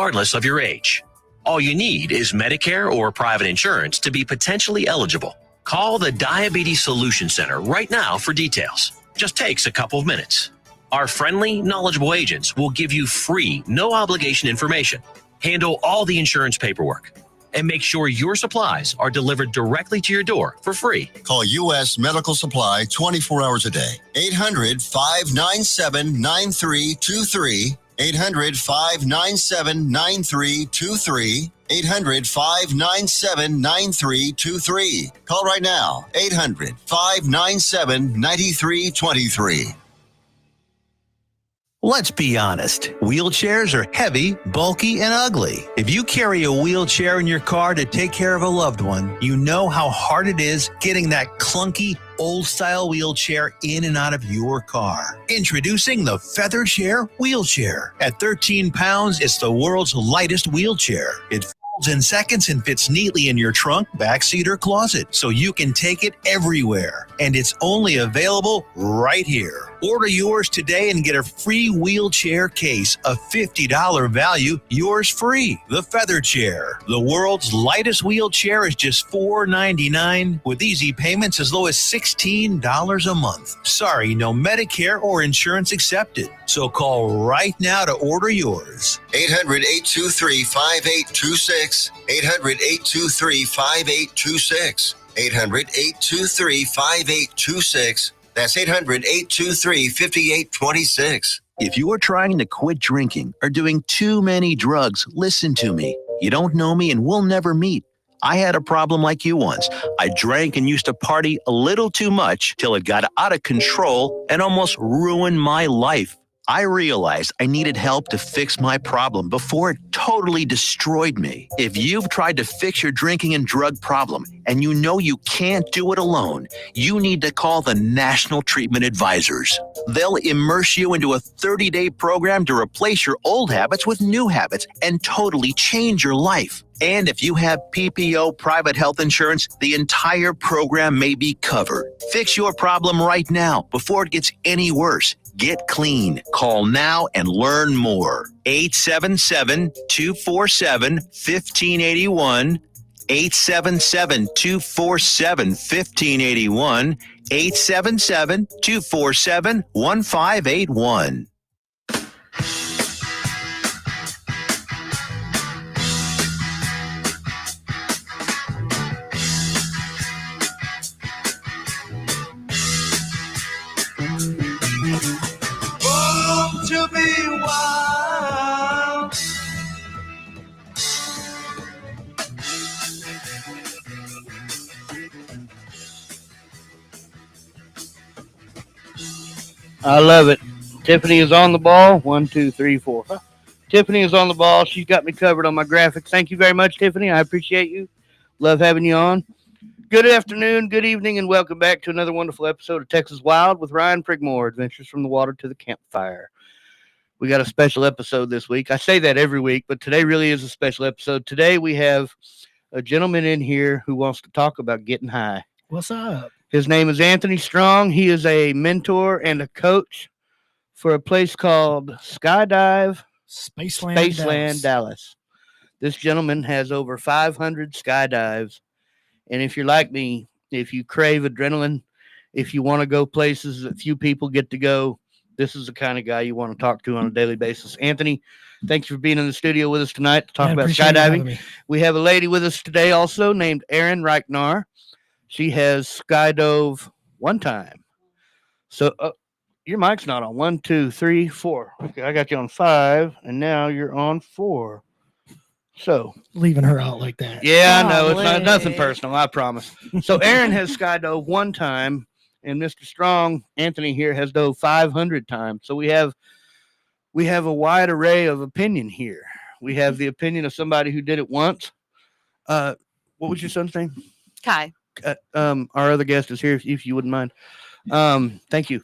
regardless of your age. All you need is Medicare or private insurance to be potentially eligible. Call the Diabetes Solution Center right now for details. Just takes a couple of minutes. Our friendly, knowledgeable agents will give you free, no obligation information, handle all the insurance paperwork, and make sure your supplies are delivered directly to your door for free. Call U.S. Medical Supply 24 hours a day. 800-597-9323. 800-597-9323. 800-597-9323. Call right now. 800-597-9323. Let's be honest. Wheelchairs are heavy, bulky, and ugly. If you carry a wheelchair in your car to take care of a loved one, you know how hard it is getting that clunky, old-style wheelchair in and out of your car. Introducing the Feather Chair Wheelchair. At 13 pounds, it's the world's lightest wheelchair. It folds in seconds and fits neatly in your trunk, backseat, or closet, so you can take it everywhere. And it's only available right here. Order yours today and get a free wheelchair case, a $50 value, yours free. The Feather Chair, the world's lightest wheelchair, is just $4.99 with easy payments as low as $16 a month. Sorry, no Medicare or insurance accepted. So call right now to order yours. 800-823-5826. 800-823-5826. 800-823-5826. That's 800-823-5826. If you are trying to quit drinking or doing too many drugs, listen to me. You don't know me and we'll never meet. I had a problem like you once. I drank and used to party a little too much till it got out of control and almost ruined my life. I realized I needed help to fix my problem before it totally destroyed me. If you've tried to fix your drinking and drug problem and you know you can't do it alone, you need to call the National Treatment Advisors. They'll immerse you into a 30-day program to replace your old habits with new habits and totally change your life. And if you have PPO private health insurance, the entire program may be covered. Fix your problem right now before it gets any worse. Get clean. Call now and learn more. 877-247-1581. 877-247-1581. 877-247-1581. To be wild. I love it. Tiffany is on the ball. 1, 2, 3, 4. Tiffany is on the ball. She's got me covered on my graphics. Thank you very much, Tiffany. I appreciate you. Love having you on. Good afternoon, good evening, and welcome back to another wonderful episode of Texas Wild with Ryan Prigmore, Adventures from the Water to the Campfire. We got a special episode this week. I say that every week, but today really is a special episode. Today we have a gentleman in here who wants to talk about getting high. What's up? His name is Anthony Strong. He is a mentor and a coach for a place called Spaceland Dallas. This gentleman has over 500 skydives. And if you're like me, if you crave adrenaline, if you want to go places that few people get to go, this is the kind of guy you want to talk to on a daily basis. Anthony, thanks for being in the studio with us tonight to talk about skydiving. We have a lady with us today also named Erin Reichnar. She has skydove one time. So your mic's not on. 1, 2, 3, 4. Okay, I got you on 5, and now you're on 4. So leaving her out like that. Yeah, I know. It's not nothing personal, I promise. So Erin has skydove one time. And Mr. Strong, Anthony here, has dove 500 times. So we have a wide array of opinion here. We have the opinion of somebody who did it once. What was your son's name? Kai. Our other guest is here, if you wouldn't mind. Thank you.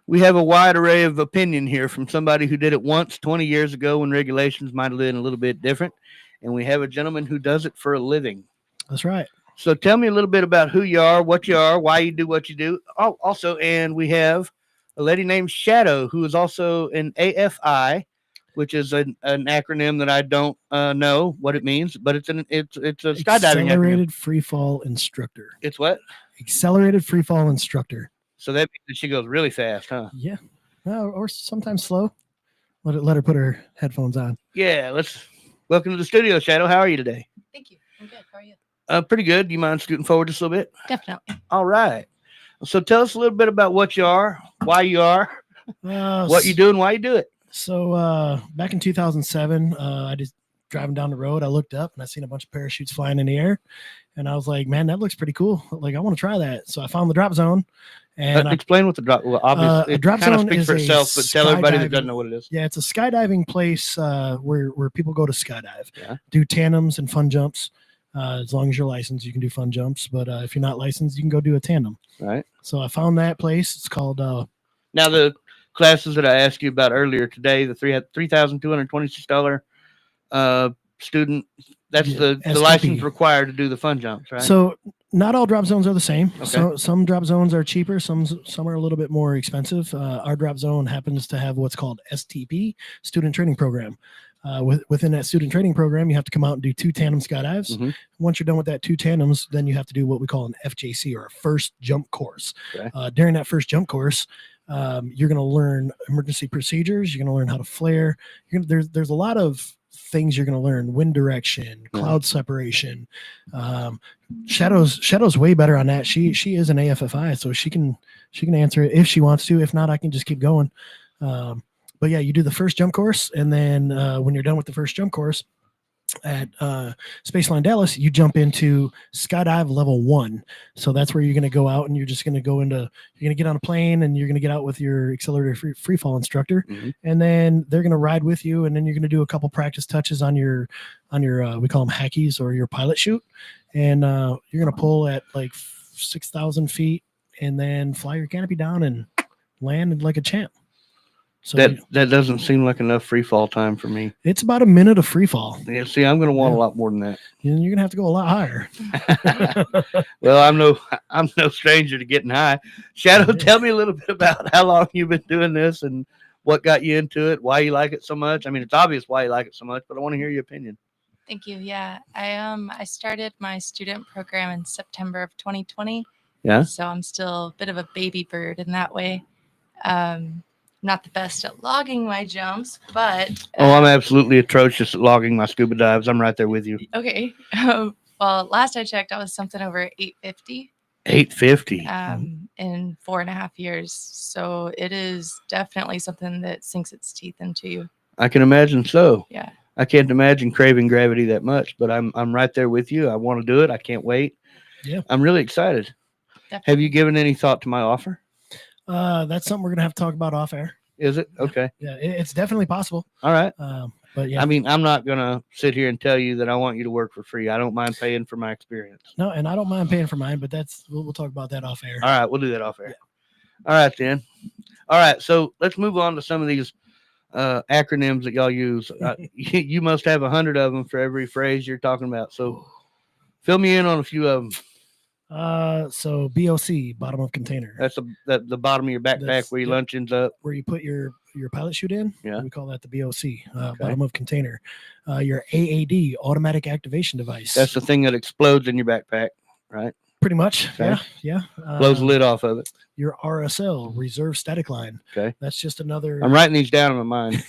We have a wide array of opinion here from somebody who did it once 20 years ago when regulations might have been a little bit different. And we have a gentleman who does it for a living. That's right. So tell me a little bit about who you are, what you are, why you do what you do. Oh, also, and we have a lady named Shadow, who is also an AFI, which is an acronym that I don't know what it means, but it's a skydiving Accelerated acronym. free fall instructor. It's what? Accelerated free fall instructor. So that means that she goes really fast, huh? Yeah. Or sometimes slow. Let her put her headphones on. Yeah, welcome to the studio, Shadow. How are you today? Thank you. I'm good. How are you? Pretty good. Do you mind scooting forward just a little bit? Definitely. All right. So tell us a little bit about what you are, why you are, what you do, and why you do it. So back in 2007, I just driving down the road, I looked up and I seen a bunch of parachutes flying in the air, and I was like, "Man, that looks pretty cool. Like, I want to try that." So I found the drop zone, and Explain what the drop. Well, obviously, a it drop kind of zone speaks is for a itself, but tell everybody that doesn't skydiving- know what it is. yeah, it's a skydiving place where people go to skydive, Yeah. do tandems and fun jumps. As long as you're licensed, you can do fun jumps. But if you're not licensed, you can go do a tandem. Right. So I found that place. It's called. Now the classes that I asked you about earlier today, the $3,226 student. That's Yeah, the STP. license required to do the fun jumps, right? So not all drop zones are the same. Okay. So some drop zones are cheaper. Some are a little bit more expensive. Our drop zone happens to have what's called STP, Student Training Program. Within that student training program, you have to come out and do 2 tandem skydives. Mhm. Once you're done with that 2 tandems, then you have to do what we call an FJC, or a first jump course. Okay. During that first jump course, you're going to learn emergency procedures. You're going to learn how to flare. There's a lot of things you're going to learn: wind direction, cloud separation. Shadow's way better on that. She is an AFFI, so she can answer it if she wants to. If not, I can just keep going. But yeah, you do the first jump course, and then when you're done with the first jump course at Spaceline Dallas, you jump into skydive level 1. So that's where you're going to go out, and you're just going to you're going to get on a plane, and you're going to get out with your accelerated free fall instructor, and then they're going to ride with you, and then you're going to do a couple practice touches on your we call them hackies, or your pilot chute, and you're going to pull at like 6,000 feet, and then fly your canopy down and land like a champ. So that doesn't seem like enough free fall time for me. it's about a minute of free fall. Yeah, see, I'm going to want Yeah. a lot more than that. And you're gonna have to go a lot higher. Well, I'm no stranger to getting high. Shadow, tell me a little bit about how long you've been doing this and what got you into it, why you like it so much. I mean, it's obvious why you like it so much, but I want to hear your opinion. Thank you. Yeah. I started my student program in September of 2020. Yeah. So I'm still a bit of a baby bird in that way. Not the best at logging my jumps, but Oh, I'm absolutely atrocious at logging my scuba dives. I'm right there with you. okay. Well, last I checked, I was something over 850 850. in 4.5 years. So it is definitely something that sinks its teeth into you. I can imagine so. Yeah. I can't imagine craving gravity that much, but I'm right there with you. I want to do it. I can't wait. Yeah. I'm really excited. Definitely. Have you given any thought to my offer? That's something we're gonna have to talk about off air. Is it? Okay. Yeah, it's definitely possible. All right. But yeah, I mean, I'm not going to sit here and tell you that I want you to work for free. I don't mind paying for my experience. no, and I don't mind paying for mine, but we'll talk about that off air. All right. We'll do that off air. All right, then. All right. So let's move on to some of these acronyms that y'all use. You must have 100 of them for every phrase you're talking about. So fill me in on a few of them. So BOC, bottom of container, That's the bottom of your backpack That's- where your yep. luncheon's up. where you put your pilot chute in. Yeah. We call that the BOC, bottom of container. Your AAD, automatic activation device. That's the thing that explodes in your backpack, right? pretty much. Okay. Yeah. Blows the lid off of it. Your RSL, reserve static line. Okay. That's just another. I'm writing these down in my mind.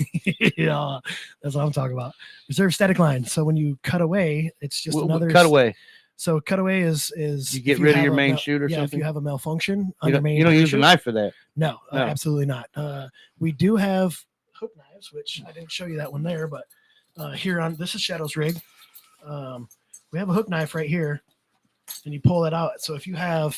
Yeah, that's what I'm talking about. Reserve static line. So when you cut away, it's just another cutaway. So cutaway is You get if rid of have your a main mel- chute or yeah, something? if you have a malfunction on You your main don't use a chute. knife for that. No, No. absolutely not. We do have hook knives, which I didn't show you that one there, but here on this is Shadow's rig. We have a hook knife right here, and you pull it out. So if you have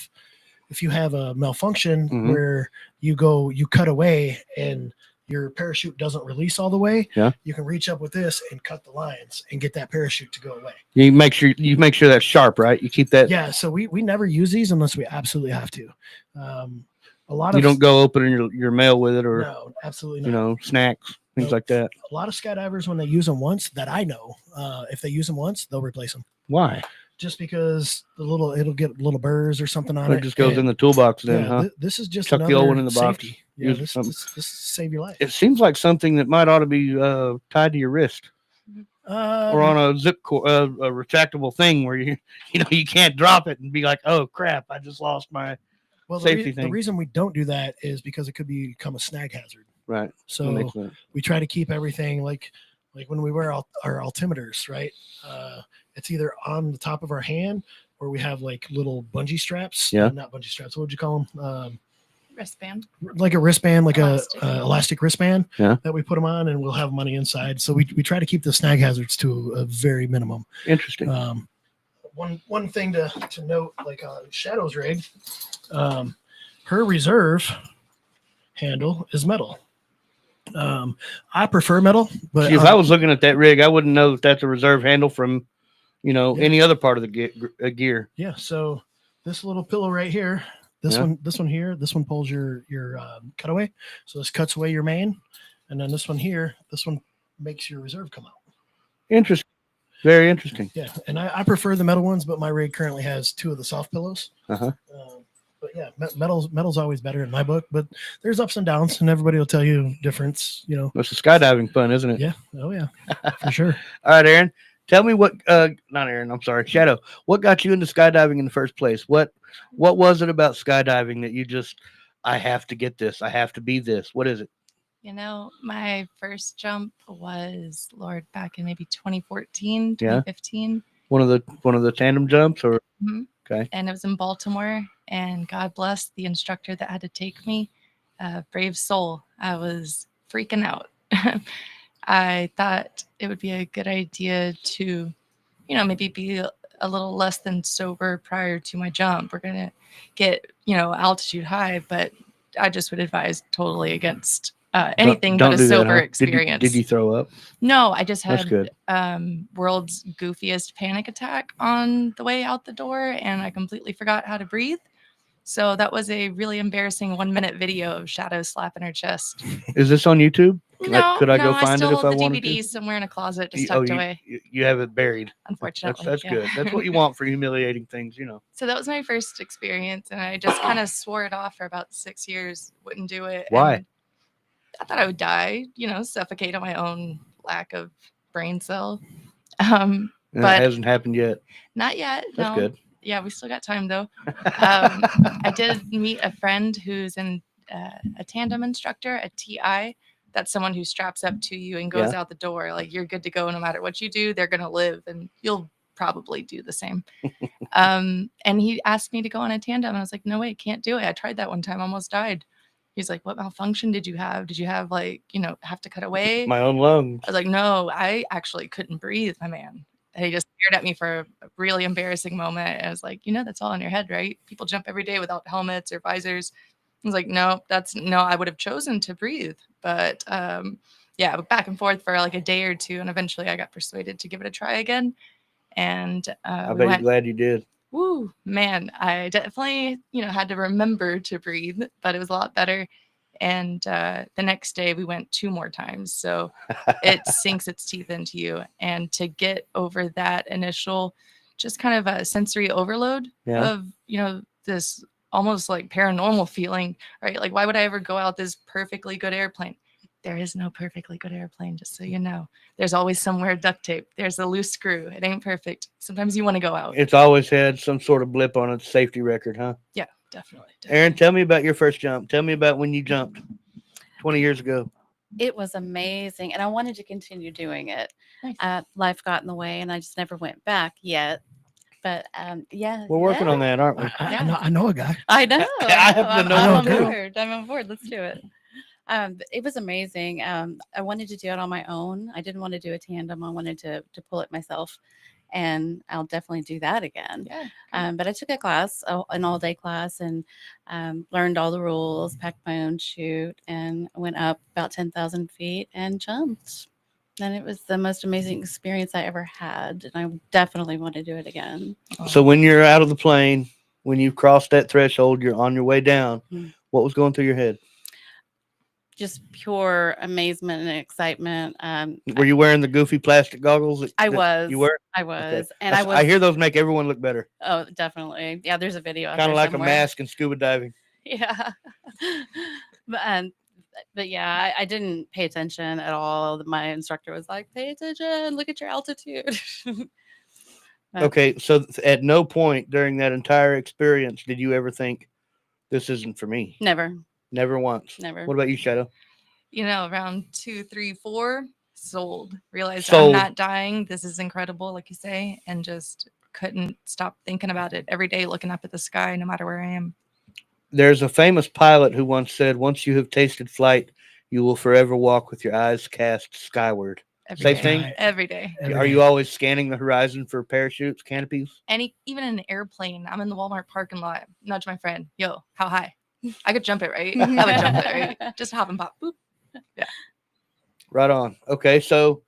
a malfunction Mhm. where you cut away and your parachute doesn't release all the way, Yeah. you can reach up with this and cut the lines and get that parachute to go away. You make sure that's sharp, right? You keep that. Yeah, so we never use these unless we absolutely have to. A lot You of don't go opening your mail with it, or no, absolutely not. snacks, things No. like that. A lot of skydivers, when they use them once, that I know, if they use them once, they'll replace them. Why? just because it'll get little burrs or something on It it. just goes and, in the toolbox then, yeah, huh? this is just Chuck the another old one in the box. safety. Yeah, Use this something. save your life. It seems like something that might ought to be tied to your wrist or on a a retractable thing where you can't drop it and be like, oh crap, I just lost my safety the thing. reason we don't do that is because it could become a snag hazard. Right. So we try to keep everything like when we wear our altimeters, right? It's either on the top of our hand or we have like little bungee straps. Yeah. Not bungee straps. What would you call them? Wristband. Like a wristband, like Elastic. a elastic wristband Yeah. that we put them on, and we'll have money inside. So we try to keep the snag hazards to a very minimum. Interesting. One thing to note, like on Shadow's rig, her reserve handle is metal. I prefer metal, but See, if I was looking at that rig, I wouldn't know that that's a reserve handle from, any other part of the gear. Yeah. So this little pillow right here, this one here, this one pulls your cutaway. So this cuts away your main, and then this one here, this one makes your reserve come out. Interesting. Very interesting. Yeah, and I prefer the metal ones, but my rig currently has 2 of the soft pillows. Uh-huh. But yeah, metal's always better in my book. But there's ups and downs, and everybody will tell you difference. That's a skydiving fun, isn't it? Yeah. Oh yeah, for sure. All right, Aaron. Tell me what. Not Aaron. I'm sorry, Shadow. What got you into skydiving in the first place? What was it about skydiving that you just? I have to get this. I have to be this. What is it? My first jump was back in maybe 2014, 2015. One of the tandem jumps, or okay. And it was in Baltimore. And God bless the instructor that had to take me. Brave soul. I was freaking out. I thought it would be a good idea to, maybe be a little less than sober prior to my jump. We're going to get, altitude high, but I just would advise totally against anything don't but a do sober that, huh? experience. Did you throw up? No, I just That's had good. world's goofiest panic attack on the way out the door, and I completely forgot how to breathe. So that was a really embarrassing 1-minute video of Shadow slapping her chest. Is this on YouTube? Could I go I find still it if I hold the wanted DVD to? somewhere in a closet, just tucked away. You have it buried. Unfortunately, That's good. That's what you want for humiliating things, So that was my first experience, and I just kind of swore it off for about 6 years. Wouldn't do it. Why? And I thought I would die, suffocate on my own lack of brain cell. But it hasn't happened yet. Not yet. That's good. Yeah, we still got time though. I did meet a friend who's a tandem instructor, a TI. That's someone who straps up to you and goes out the door. Like, you're good to go no matter what you do. They're going to live, and you'll probably do the same. And he asked me to go on a tandem. And I was like, no way, can't do it. I tried that one time, almost died. He's like, what malfunction did you have? Did you have have to cut away? My own lungs. I was like, no, I actually couldn't breathe, my man. And he just stared at me for a really embarrassing moment. And I was like, that's all in your head, right? People jump every day without helmets or visors. I was like, no, I would have chosen to breathe. But back and forth for like a day or two. And eventually I got persuaded to give it a try again. And I bet you're glad you did. Woo, man, I definitely, had to remember to breathe, but it was a lot better. And the next day we went 2 more times. So it sinks its teeth into you. And to get over that initial just kind of a sensory overload of, this almost like paranormal feeling, right? Like, why would I ever go out this perfectly good airplane? There is no perfectly good airplane, just so you know. There's always somewhere duct tape. There's a loose screw. It ain't perfect. Sometimes you want to go out. It's always had some sort of blip on its safety record, huh? Yeah, definitely. Aaron, tell me about your first jump. Tell me about when you jumped 20 years ago. It was amazing, and I wanted to continue doing it. Nice. Life got in the way, and I just never went back yet. But we're working on that, aren't we? I know a guy. I know. I happen to know I'm one, too. on board. I'm on board. Let's do it. It was amazing. I wanted to do it on my own. I didn't want to do a tandem. I wanted to pull it myself, and I'll definitely do that again. Yeah. But I took a class, an all-day class, and learned all the rules, packed my own chute, and went up about 10,000 feet and jumped. And it was the most amazing experience I ever had, and I definitely want to do it again. So when you're out of the plane, when you've crossed that threshold, you're on your way down. Mhm. What was going through your head? just pure amazement and excitement. Were you wearing the goofy plastic goggles? I was. You were? I was. And I was. I hear those make everyone look better. Oh, definitely. Yeah, there's a video out Kind of there like somewhere. a mask in scuba diving. Yeah. but, but yeah, I didn't pay attention at all. My instructor was like, pay attention, look at your altitude. Okay, so at no point during that entire experience did you ever think, this isn't for me? Never. Never once. Never. What about you, Shadow? Around 2, 3, 4, sold. Realized Sold. I'm not dying. This is incredible, like you say, and just couldn't stop thinking about it every day, looking up at the sky, no matter where I am. There's a famous pilot who once said, once you have tasted flight, you will forever walk with your eyes cast skyward. Same thing? Every day. Are you always scanning the horizon for parachutes, canopies? Even in an airplane, I'm in the Walmart parking lot, nudge my friend, yo, how high? I could jump it, right? I would jump it, right? Just hop and pop. Boop. Yeah. Right on. Okay, so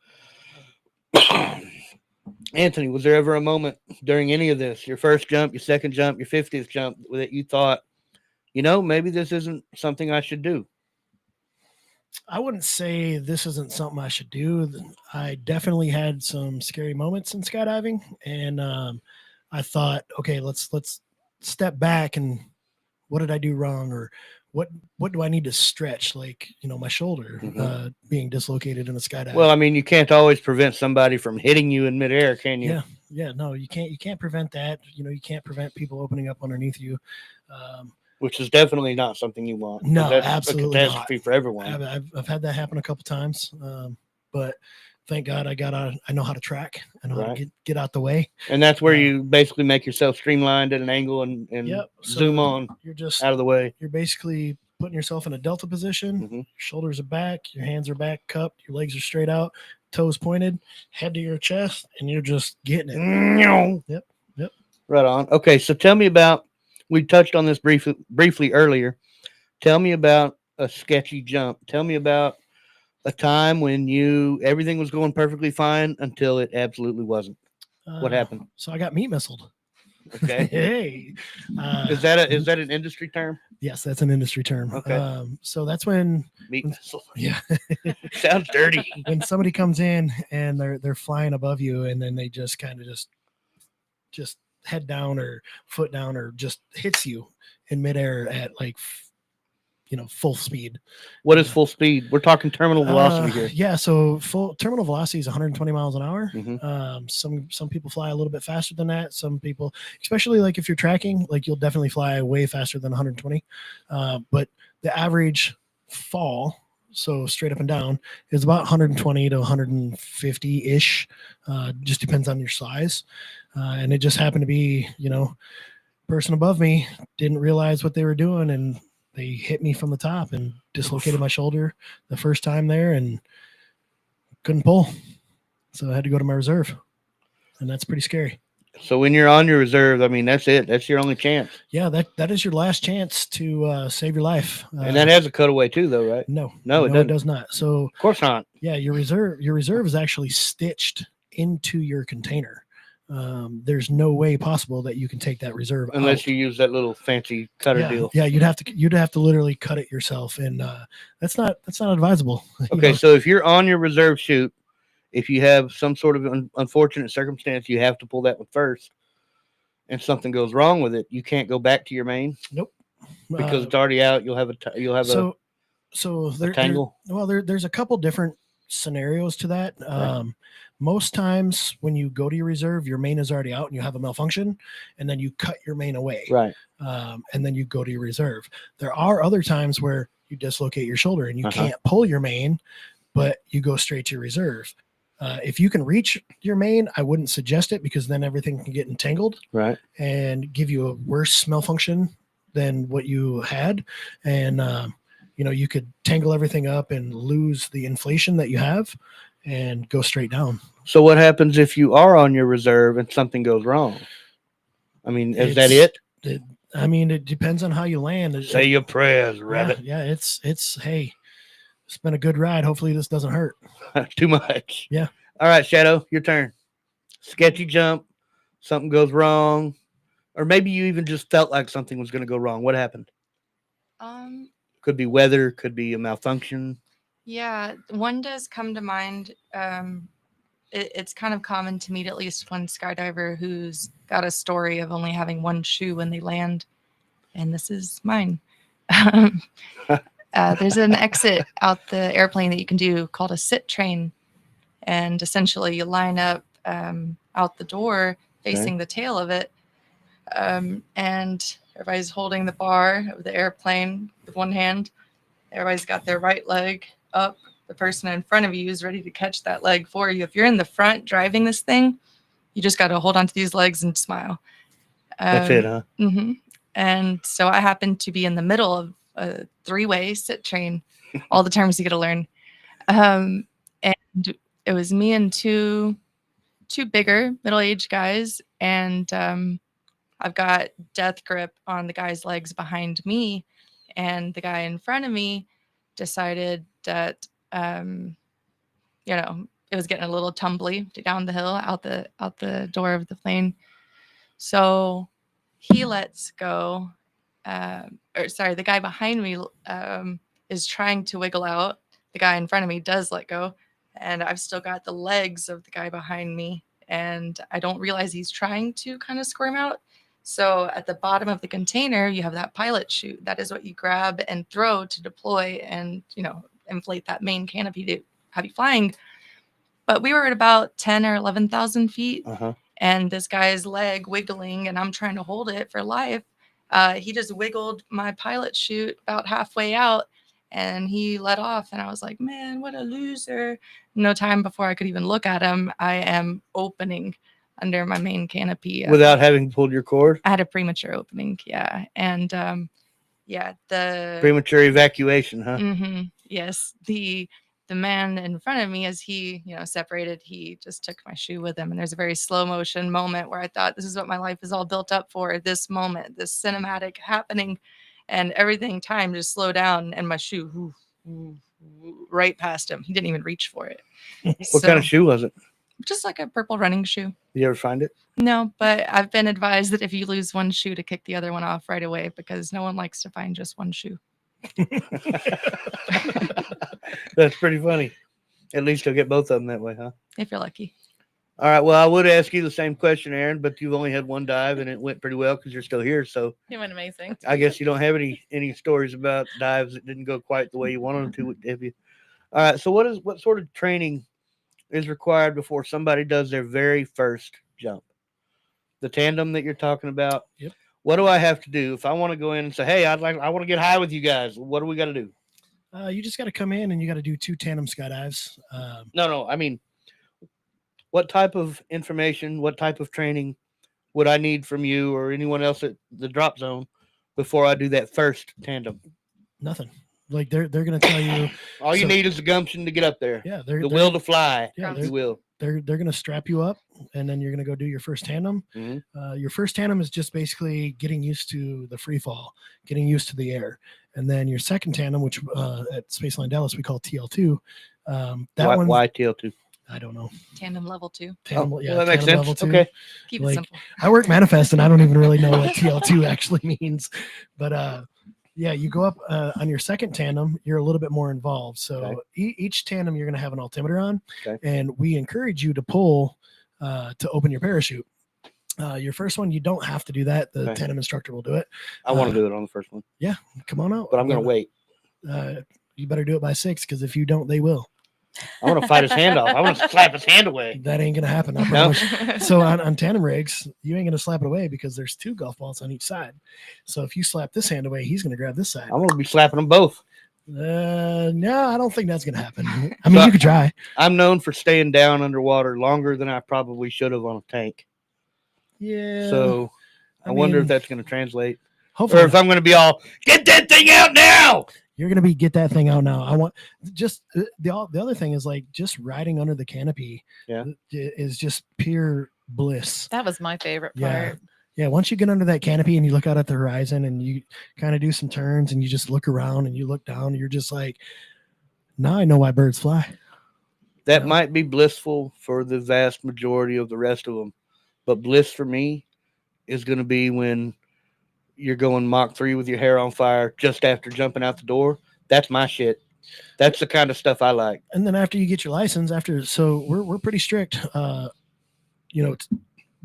Anthony, was there ever a moment during any of this, your first jump, your second jump, your 50th jump, that you thought, maybe this isn't something I should do? I wouldn't say this isn't something I should do. I definitely had some scary moments in skydiving, and I thought, okay, let's step back and what did I do wrong, or what do I need to stretch, like my shoulder being dislocated in a skydive. Well, I mean, you can't always prevent somebody from hitting you in midair, can you? Yeah, no, you can't prevent that. You can't prevent people opening up underneath you. Which is definitely not something you want. No, that's absolutely a catastrophe not. For everyone. I've had that happen a couple times, but thank God I know how to track. I know how to get out the way. And that's where you basically make yourself streamlined at an angle and zoom on. You're just out of the way. You're basically putting yourself in a delta position. Your shoulders are back, your hands are back, cupped, your legs are straight out, toes pointed, head to your chest, and you're just getting it. Yep. Right on. Okay, so tell me about. We touched on this briefly earlier. Tell me about a sketchy jump. Tell me about a time when everything was going perfectly fine until it absolutely wasn't. What happened? So I got meat missiled. Okay. Hey. Is that an industry term? Yes, that's an industry term. Okay. So that's when meat missile. Yeah. Sounds dirty. When somebody comes in and they're flying above you, and then they just kind of just head down or foot down or just hits you in midair at full speed. What is full speed? We're talking terminal velocity here. Yeah, so full terminal velocity is 120 miles an hour. Mm-hmm. Some people fly a little bit faster than that. Some people, especially like if you're tracking, you'll definitely fly way faster than 120. But the average fall, so straight up and down, is about 120 to 150 ish. Just depends on your size. And it just happened to be, person above me didn't realize what they were doing, and they hit me from the top and dislocated my shoulder the first time there and couldn't pull. So I had to go to my reserve, and that's pretty scary. So when you're on your reserve, I mean, that's it. That's your only chance. Yeah, that is your last chance to save your life. And that has a cutaway too, though, right? No, it does not. So of course not. Yeah, your reserve is actually stitched into your container. There's no way possible that you can take that reserve unless out. You use that little fancy cutter deal. Yeah, you'd have to literally cut it yourself, and that's not advisable. Okay, so if you're on your reserve chute, if you have some sort of unfortunate circumstance, you have to pull that one first, and something goes wrong with it, you can't go back to your main. Nope, because it's already out. You'll have a tangle. There's a couple different scenarios to that. Right. Most times when you go to your reserve, your main is already out and you have a malfunction, and then you cut your main away. Right. And then you go to your reserve. There are other times where you dislocate your shoulder and you can't pull your main, but you go straight to your reserve. If you can reach your main, I wouldn't suggest it, because then everything can get entangled, right, and give you a worse malfunction than what you had. And, you could tangle everything up and lose the inflation that you have and go straight down. So what happens if you are on your reserve and something goes wrong? I mean, is that it? It depends on how you land. Say your prayers, rabbit. Yeah, it's hey, it's been a good ride. Hopefully this doesn't hurt too much. Yeah. All right, Shadow, your turn. Sketchy jump, something goes wrong, or maybe you even just felt like something was going to go wrong. What happened? Could be weather, could be a malfunction. Yeah, one does come to mind. It's kind of common to meet at least one skydiver who's got a story of only having one shoe when they land, and this is mine. There's an exit out the airplane that you can do called a sit train, and essentially you line up out the door facing the tail of it, and everybody's holding the bar of the airplane with one hand. Everybody's got their right leg up. The person in front of you is ready to catch that leg for you. If you're in the front driving this thing, you just got to hold on to these legs and smile. That's it, huh? Mm-hmm. And so I happened to be in the middle of a 3-way sit train, all the terms you got to learn. And it was me and two bigger middle-aged guys, and I've got death grip on the guy's legs behind me, and the guy in front of me decided that it was getting a little tumbly down the hill out the door of the plane. So he lets go. The guy behind me is trying to wiggle out. The guy in front of me does let go, and I've still got the legs of the guy behind me, and I don't realize he's trying to kind of squirm out. So at the bottom of the container, you have that pilot chute. That is what you grab and throw to deploy and, inflate that main canopy to have you flying. But we were at about 10 or 11,000 feet, and this guy's leg wiggling, and I'm trying to hold it for life. He just wiggled my pilot chute about halfway out, and he let off. And I was like, man, what a loser. No time before I could even look at him, I am opening under my main canopy. Without having pulled your cord? I had a premature opening, yeah. And the premature evacuation, huh? Mm-hmm, yes. The man in front of me, as he, separated, he just took my shoe with him. And there's a very slow motion moment where I thought, this is what my life is all built up for, this moment, this cinematic happening, and everything time just slowed down, and my shoe right past him. He didn't even reach for it. What kind of shoe was it? Just like a purple running shoe. Did you ever find it? No, but I've been advised that if you lose one shoe, to kick the other one off right away, because no one likes to find just one shoe. That's pretty funny. At least you'll get both of them that way, huh? If you're lucky. All right. Well, I would ask you the same question, Aaron, but you've only had one dive, and it went pretty well because you're still here. So It went amazing. I guess you don't have any stories about dives that didn't go quite the way you wanted them to, have you? All right. So what sort of training is required before somebody does their very first jump? The tandem that you're talking about. Yep. What do I have to do if I want to go in and say, hey, I want to get high with you guys? What do we got to do? You just got to come in and you got to do 2 tandem skydives. No. I mean, what type of information, what type of training would I need from you or anyone else at the drop zone before I do that first tandem? Nothing. Like they're going to tell you. All you need is the gumption to get up there. Yeah, the will to fly. Yeah, if you will. They're going to strap you up, and then you're going to go do your first tandem. Mm-hmm. Your first tandem is just basically getting used to the free fall, getting used to the air, and then your second tandem, which at Spaceline Dallas we call TL2. Why TL2? I don't know. Tandem level 2. Tandem, well, that makes sense. Level 2. Okay. Keep it simple. I work manifest, and I don't even really know what TL2 actually means, but yeah, you go up on your second tandem, you're a little bit more involved. So each tandem you're going to have an altimeter on, and we encourage you to pull to open your parachute. Your first one, you don't have to do that. The tandem instructor will do it. I want to do it on the first one. Yeah, come on out. But I'm going to wait. You better do it by 6, because if you don't, they will. I want to fight his hand off. I want to slap his hand away. That ain't going to happen. I promise. So on tandem rigs, you ain't going to slap it away because there's 2 golf balls on each side. So if you slap this hand away, he's going to grab this side. I'm going to be slapping them both. No, I don't think that's going to happen. I mean, you could try. I'm known for staying down underwater longer than I probably should have on a tank. Yeah. So I wonder if that's going to translate. Hopefully. Or if I'm going to be all, get that thing out now. You're going to get that thing out now. I want just the other thing is like just riding under the canopy is just pure bliss. That was my favorite part. Yeah. Once you get under that canopy and you look out at the horizon and you kind of do some turns and you just look around and you look down, you're just like, now I know why birds fly. That might be blissful for the vast majority of the rest of them. But bliss for me is going to be when you're going Mach 3 with your hair on fire just after jumping out the door. That's my shit. That's the kind of stuff I like. And then after you get your license, so we're pretty strict,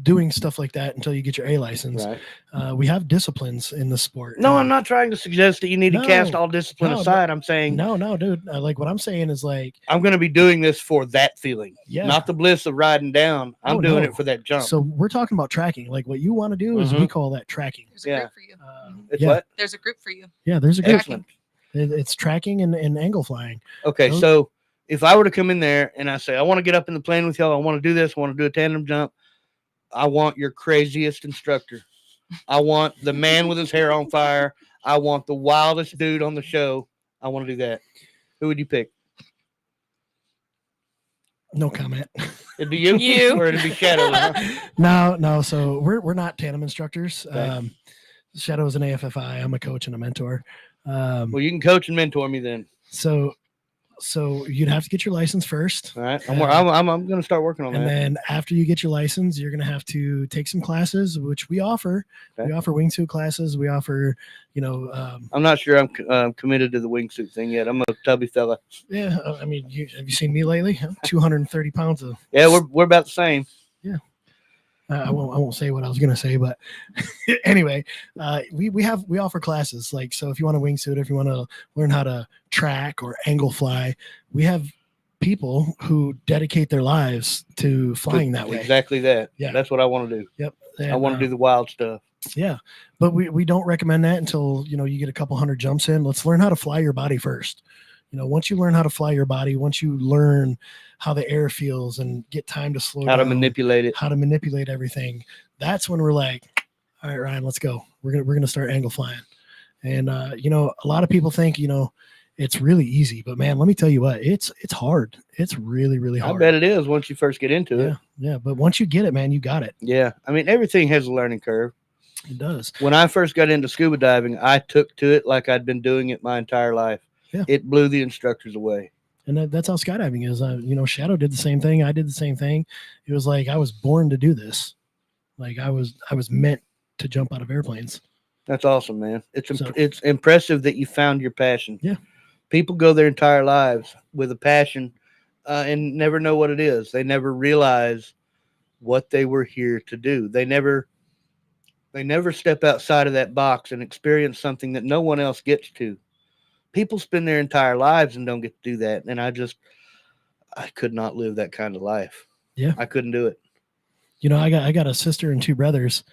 doing stuff like that until you get your A license. Right. We have disciplines in the sport. No, I'm not trying to suggest that you need to cast all discipline aside. I'm saying no, dude. Like what I'm saying is like I'm going to be doing this for that feeling, not the bliss of riding down. I'm doing it for that jump. So we're talking about tracking. Like what you want to do is we call that tracking. There's a group for you. It's what? There's a group for you. Yeah, there's a group. Excellent. It's tracking and angle flying. Okay, so if I were to come in there and I say I want to get up in the plane with y'all, I want to do this, I want to do a tandem jump. I want your craziest instructor. I want the man with his hair on fire. I want the wildest dude on the show. I want to do that. Who would you pick? No comment. It'd be you, or it'd be Shadow. Huh? No. So we're not tandem instructors. Okay. Shadow is an AFFI. I'm a coach and a mentor. Well, you can coach and mentor me then. So you'd have to get your license first. All right. I'm going to start working on that. And then after you get your license, you're going to have to take some classes, which we offer. Okay. We offer wingsuit classes. We offer, I'm not sure I'm committed to the wingsuit thing yet. I'm a tubby fella. Yeah. I mean, have you seen me lately? I'm 230 pounds of. Yeah, we're about the same. Yeah. I won't say what I was going to say, but anyway, we offer classes. Like, so if you want a wingsuit, if you want to learn how to track or angle fly, we have people who dedicate their lives to flying that way. Exactly that. Yeah. That's what I want to do. Yep. And, I want to do the wild stuff. Yeah. But we don't recommend that until, you get a couple hundred jumps in. Let's learn how to fly your body first. Once you learn how to fly your body, once you learn how the air feels and get time to slow down, how to manipulate it, how to manipulate everything, that's when we're like, all right, Ryan, let's go. We're gonna start angle flying. And a lot of people think it's really easy, but man, let me tell you what, it's hard. It's really, really hard. I bet it is once you first get into it. Yeah, but once you get it, man, you got it. Yeah, I mean everything has a learning curve. It does. When I first got into scuba diving, I took to it like I'd been doing it my entire life. Yeah. It blew the instructors away. And that's how skydiving is. Shadow did the same thing. I did the same thing. It was like I was born to do this. Like I was meant to jump out of airplanes. That's awesome, man. It's impressive that you found your passion. Yeah. People go their entire lives with a passion and never know what it is. They never realize what they were here to do. They never step outside of that box and experience something that no one else gets to. People spend their entire lives and don't get to do that. And I could not live that kind of life. Yeah. I couldn't do it. I got a sister and two brothers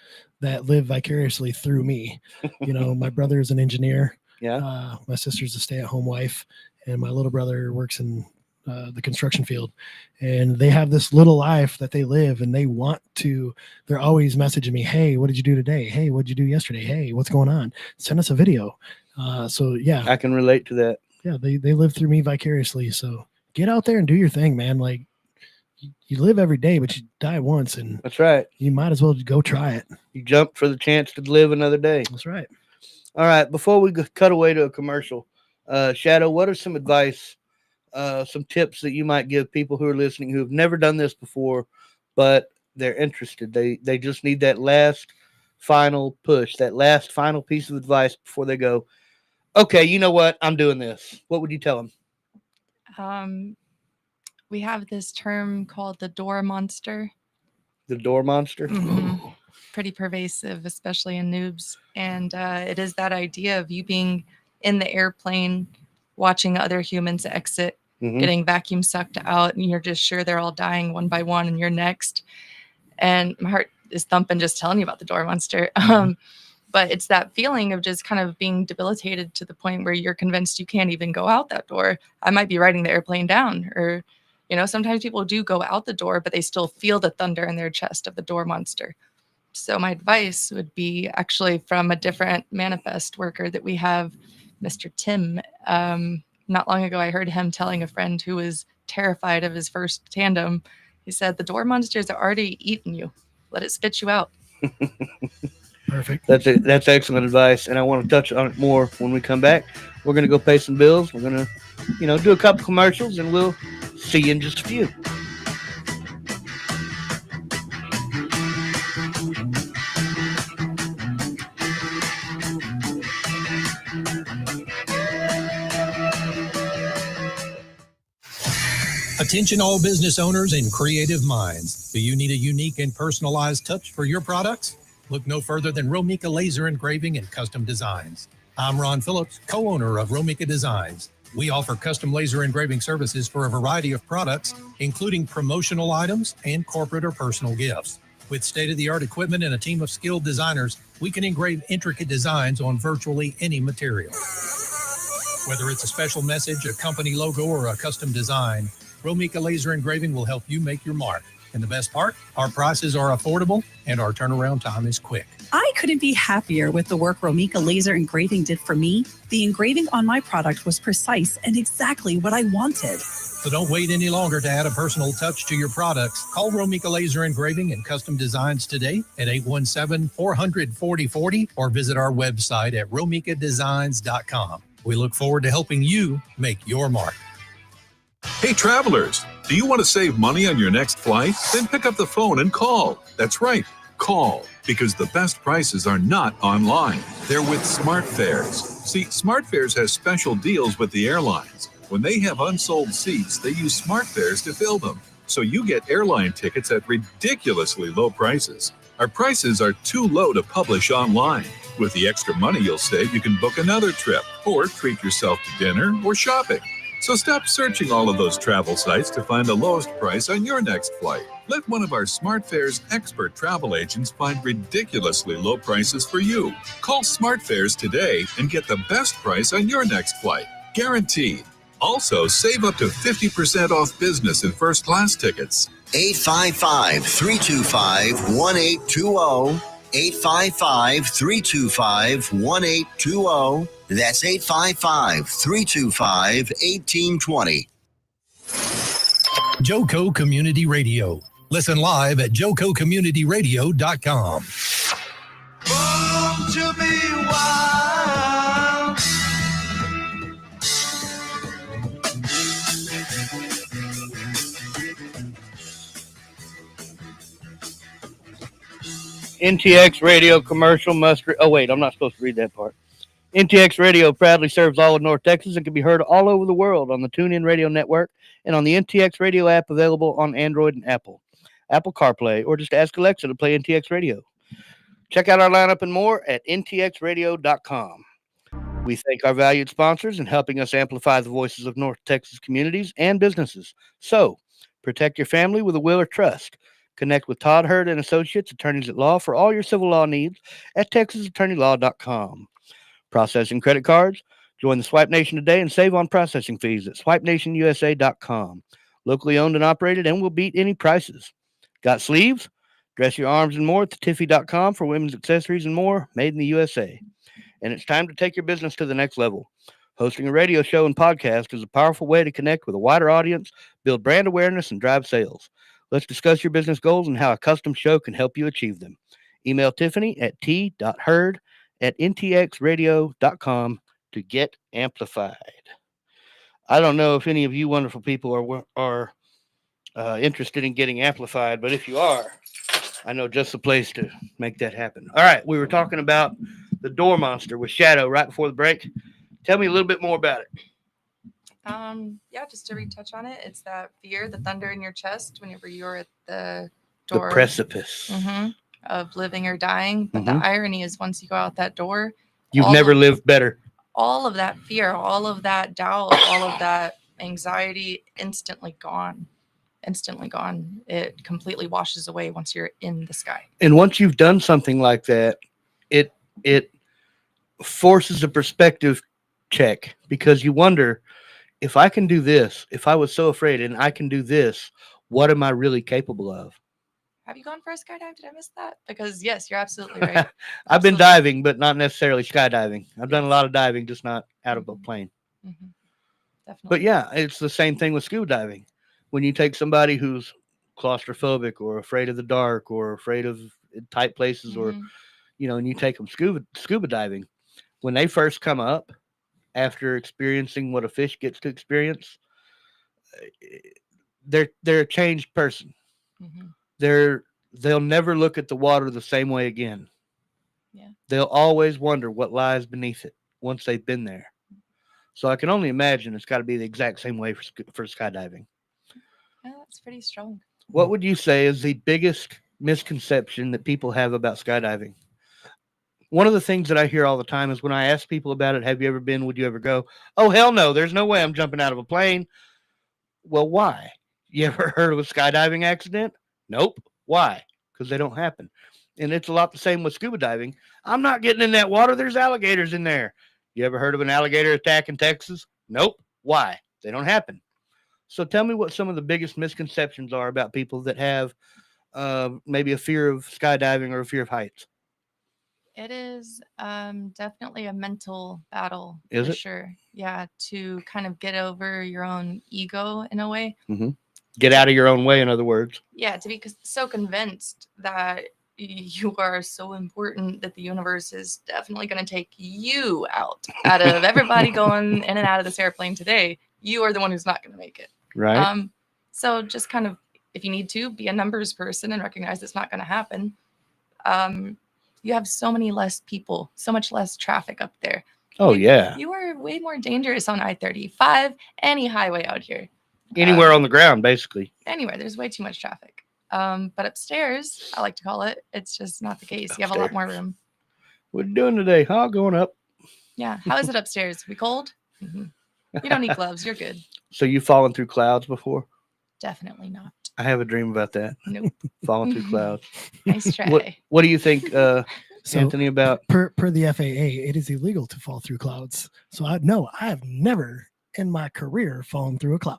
that live vicariously through me. My brother is an engineer. Yeah. My sister's a stay-at-home wife, and my little brother works in the construction field. And they have this little life that they live, and they're always messaging me, hey, what did you do today? Hey, what did you do yesterday? Hey, what's going on? Send us a video. So yeah, I can relate to that. Yeah, they live through me vicariously. So get out there and do your thing, man. Like you live every day, but you die once, and that's right. You might as well go try it. You jump for the chance to live another day. That's right. All right. Before we cut away to a commercial, Shadow, what are some advice, some tips that you might give people who are listening who have never done this before, but they're interested? They just need that last final push, that last final piece of advice before they go, okay, you know what? I'm doing this. What would you tell them? We have this term called the door monster. The door monster? Mm-hmm. Pretty pervasive, especially in noobs. And it is that idea of you being in the airplane, watching other humans exit, getting vacuum sucked out, and you're just sure they're all dying one by one, and you're next. And my heart is thumping just telling you about the door monster. But it's that feeling of just kind of being debilitated to the point where you're convinced you can't even go out that door. I might be riding the airplane down, or, sometimes people do go out the door, but they still feel the thunder in their chest of the door monster. So my advice would be actually from a different manifest worker that we have, Mr. Tim. Not long ago, I heard him telling a friend who was terrified of his first tandem. He said, the door monsters are already eating you. Let it spit you out. Perfect. That's excellent advice, and I want to touch on it more when we come back. We're going to go pay some bills. We're going to, do a couple commercials, and we'll see you in just a few. Attention all business owners and creative minds. Do you need a unique and personalized touch for your products? Look no further than Romika Laser Engraving and Custom Designs. I'm Ron Phillips, co-owner of Romika Designs. We offer custom laser engraving services for a variety of products, including promotional items and corporate or personal gifts. With state-of-the-art equipment and a team of skilled designers, we can engrave intricate designs on virtually any material. Whether it's a special message, a company logo, or a custom design, Romika Laser Engraving will help you make your mark. And the best part, our prices are affordable and our turnaround time is quick. I couldn't be happier with the work Romika Laser Engraving did for me. The engraving on my product was precise and exactly what I wanted. So don't wait any longer to add a personal touch to your products. Call Romika Laser Engraving and Custom Designs today at 817-400-4040 or visit our website at romikadesigns.com. We look forward to helping you make your mark. Hey travelers, do you want to save money on your next flight? Then pick up the phone and call. That's right, call, because the best prices are not online. They're with SmartFares. See, SmartFares has special deals with the airlines. When they have unsold seats, they use SmartFares to fill them. So you get airline tickets at ridiculously low prices. Our prices are too low to publish online. With the extra money you'll save, you can book another trip or treat yourself to dinner or shopping. So stop searching all of those travel sites to find the lowest price on your next flight. Let one of our SmartFares expert travel agents find ridiculously low prices for you. Call SmartFares today and get the best price on your next flight. Guaranteed. Also, save up to 50% off business and first class tickets. 855-325-1820. 855-325-1820. That's 855-325-1820. Joco Community Radio. Listen live at jococommunityradio.com. Born to be wild. NTX Radio commercial must. Oh, wait, I'm not supposed to read that part. NTX Radio proudly serves all of North Texas and can be heard all over the world on the TuneIn Radio Network and on the NTX Radio app available on Android and Apple CarPlay, or just ask Alexa to play NTX Radio. Check out our lineup and more at ntxradio.com. We thank our valued sponsors in helping us amplify the voices of North Texas communities and businesses. So, protect your family with a will or trust. Connect with Todd Hurd and Associates, attorneys at law, for all your civil law needs at texasattorneylaw.com. Processing credit cards? Join the Swipe Nation today and save on processing fees at swipenationusa.com. Locally owned and operated and will beat any prices. Got sleeves? Dress your arms and more at thetiffy.com for women's accessories and more made in the USA. And it's time to take your business to the next level. Hosting a radio show and podcast is a powerful way to connect with a wider audience, build brand awareness, and drive sales. Let's discuss your business goals and how a custom show can help you achieve them. Email Tiffany at t.hurd@ntxradio.com to get amplified. I don't know if any of you wonderful people are interested in getting amplified, but if you are, I know just the place to make that happen. All right, we were talking about the door monster with Shadow right before the break. Tell me a little bit more about it. Yeah, just to retouch on it, it's that fear, the thunder in your chest whenever you're at the door. The precipice. Of living or dying. But the irony is once you go out that door, you've never lived better. All of that fear, all of that doubt, all of that anxiety, instantly gone. It completely washes away once you're in the sky. And once you've done something like that, it forces a perspective check, because you wonder, if I can do this, if I was so afraid and I can do this, what am I really capable of? Have you gone for a skydive? Did I miss that? Because yes, you're absolutely right. I've been diving, but not necessarily skydiving. I've done a lot of diving, just not out of a plane. Definitely. But yeah, it's the same thing with scuba diving. When you take somebody who's claustrophobic or afraid of the dark or afraid of tight places, or, and you take them scuba diving, when they first come up, after experiencing what a fish gets to experience, they're a changed person. They'll never look at the water the same way again. Yeah. They'll always wonder what lies beneath it once they've been there. So I can only imagine it's got to be the exact same way for skydiving. That's pretty strong. What would you say is the biggest misconception that people have about skydiving? One of the things that I hear all the time is when I ask people about it, have you ever been? Would you ever go? Oh, hell no. There's no way I'm jumping out of a plane. Well, why? You ever heard of a skydiving accident? Nope. Why? Because they don't happen. And it's a lot the same with scuba diving. I'm not getting in that water. There's alligators in there. You ever heard of an alligator attack in Texas? Nope. Why? They don't happen. So tell me what some of the biggest misconceptions are about people that have maybe a fear of skydiving or a fear of heights. It is definitely a mental battle Is for it? sure. Yeah, to kind of get over your own ego in a way. Mm-hmm. Get out of your own way, in other words. Yeah, to be so convinced that you are so important that the universe is definitely going to take you out of everybody going in and out of this airplane today. You are the one who's not going to make it. Right. So just kind of, if you need to, be a numbers person and recognize it's not going to happen. You have so many less people, so much less traffic up there. Oh, yeah. You are way more dangerous on I-35, any highway out here. Anywhere on the ground, basically. Anywhere. There's way too much traffic. But upstairs, I like to call it, it's just not the case. You have a lot more room. What are you doing today? Huh? Going up. Yeah. How is it upstairs? We cold? Mm-hmm. You don't need gloves. You're good. So you've fallen through clouds before? Definitely not. I have a dream about that. Nope. Falling through clouds. Nice try. What do you think, Anthony, about? Per the FAA, it is illegal to fall through clouds. So I have never in my career fallen through a cloud.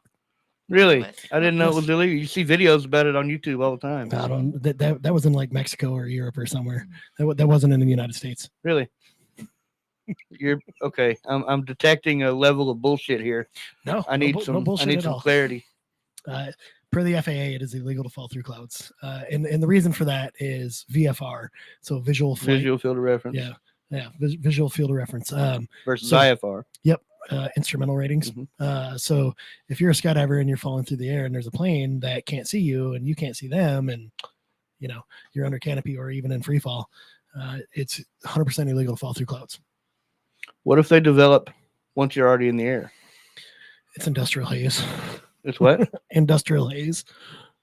Really? I didn't know it was illegal. You see videos about it on YouTube all the time. I don't. That was in like Mexico or Europe or somewhere. That wasn't in the United States. Really? You're okay. I'm detecting a level of bullshit here. No, I need some clarity. Per the FAA, it is illegal to fall through clouds, and the reason for that is VFR, so visual field of reference. Yeah, visual field of reference. Versus IFR. Yep, instrumental ratings. Mm-hmm. So if you're a skydiver and you're falling through the air and there's a plane that can't see you and you can't see them, and you're under canopy or even in free fall, it's 100% illegal to fall through clouds. What if they develop once you're already in the air? It's industrial haze. It's what? Industrial haze.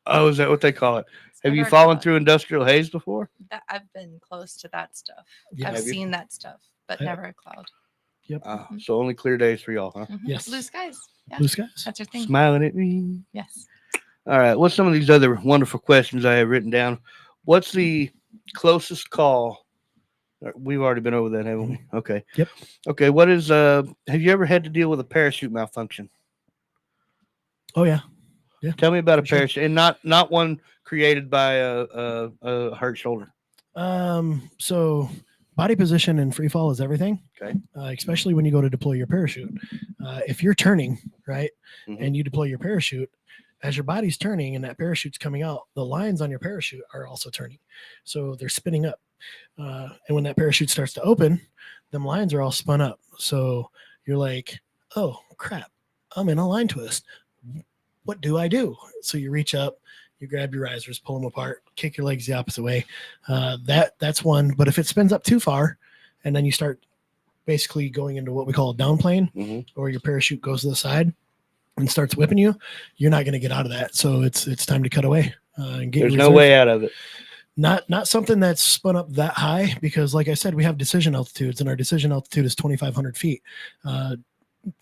Oh, is that what they call it? Have you fallen through industrial haze before? I've been close to that stuff. Yeah. I've seen that stuff, but never a cloud. Yep. So only clear days for y'all, huh? Mm-hmm. Yes. Blue skies. Yeah. Blue skies. That's your thing. Smiling at me. Yes. All right. What's some of these other wonderful questions I have written down? What's the closest call? We've already been over that, haven't we? Okay. Yep. Okay. What is have you ever had to deal with a parachute malfunction? Oh yeah. Yeah. Tell me about a parachute, and not one created by a hurt shoulder. So body position in free fall is everything. Okay. Especially when you go to deploy your parachute. If you're turning, right, Mm-hmm. and you deploy your parachute, as your body's turning and that parachute's coming out, the lines on your parachute are also turning. So they're spinning up. And when that parachute starts to open, them lines are all spun up. So you're like, oh crap, I'm in a line twist. What do I do? So you reach up, you grab your risers, pull them apart, kick your legs the opposite way. That's one. But if it spins up too far, and then you start basically going into what we call a down plane, Mm-hmm. or your parachute goes to the side and starts whipping you, you're not going to get out of that. So it's time to cut away. And get There's your no reserve. way out of it. Not something that's spun up that high, because like I said, we have decision altitudes, and our decision altitude is 2,500 feet.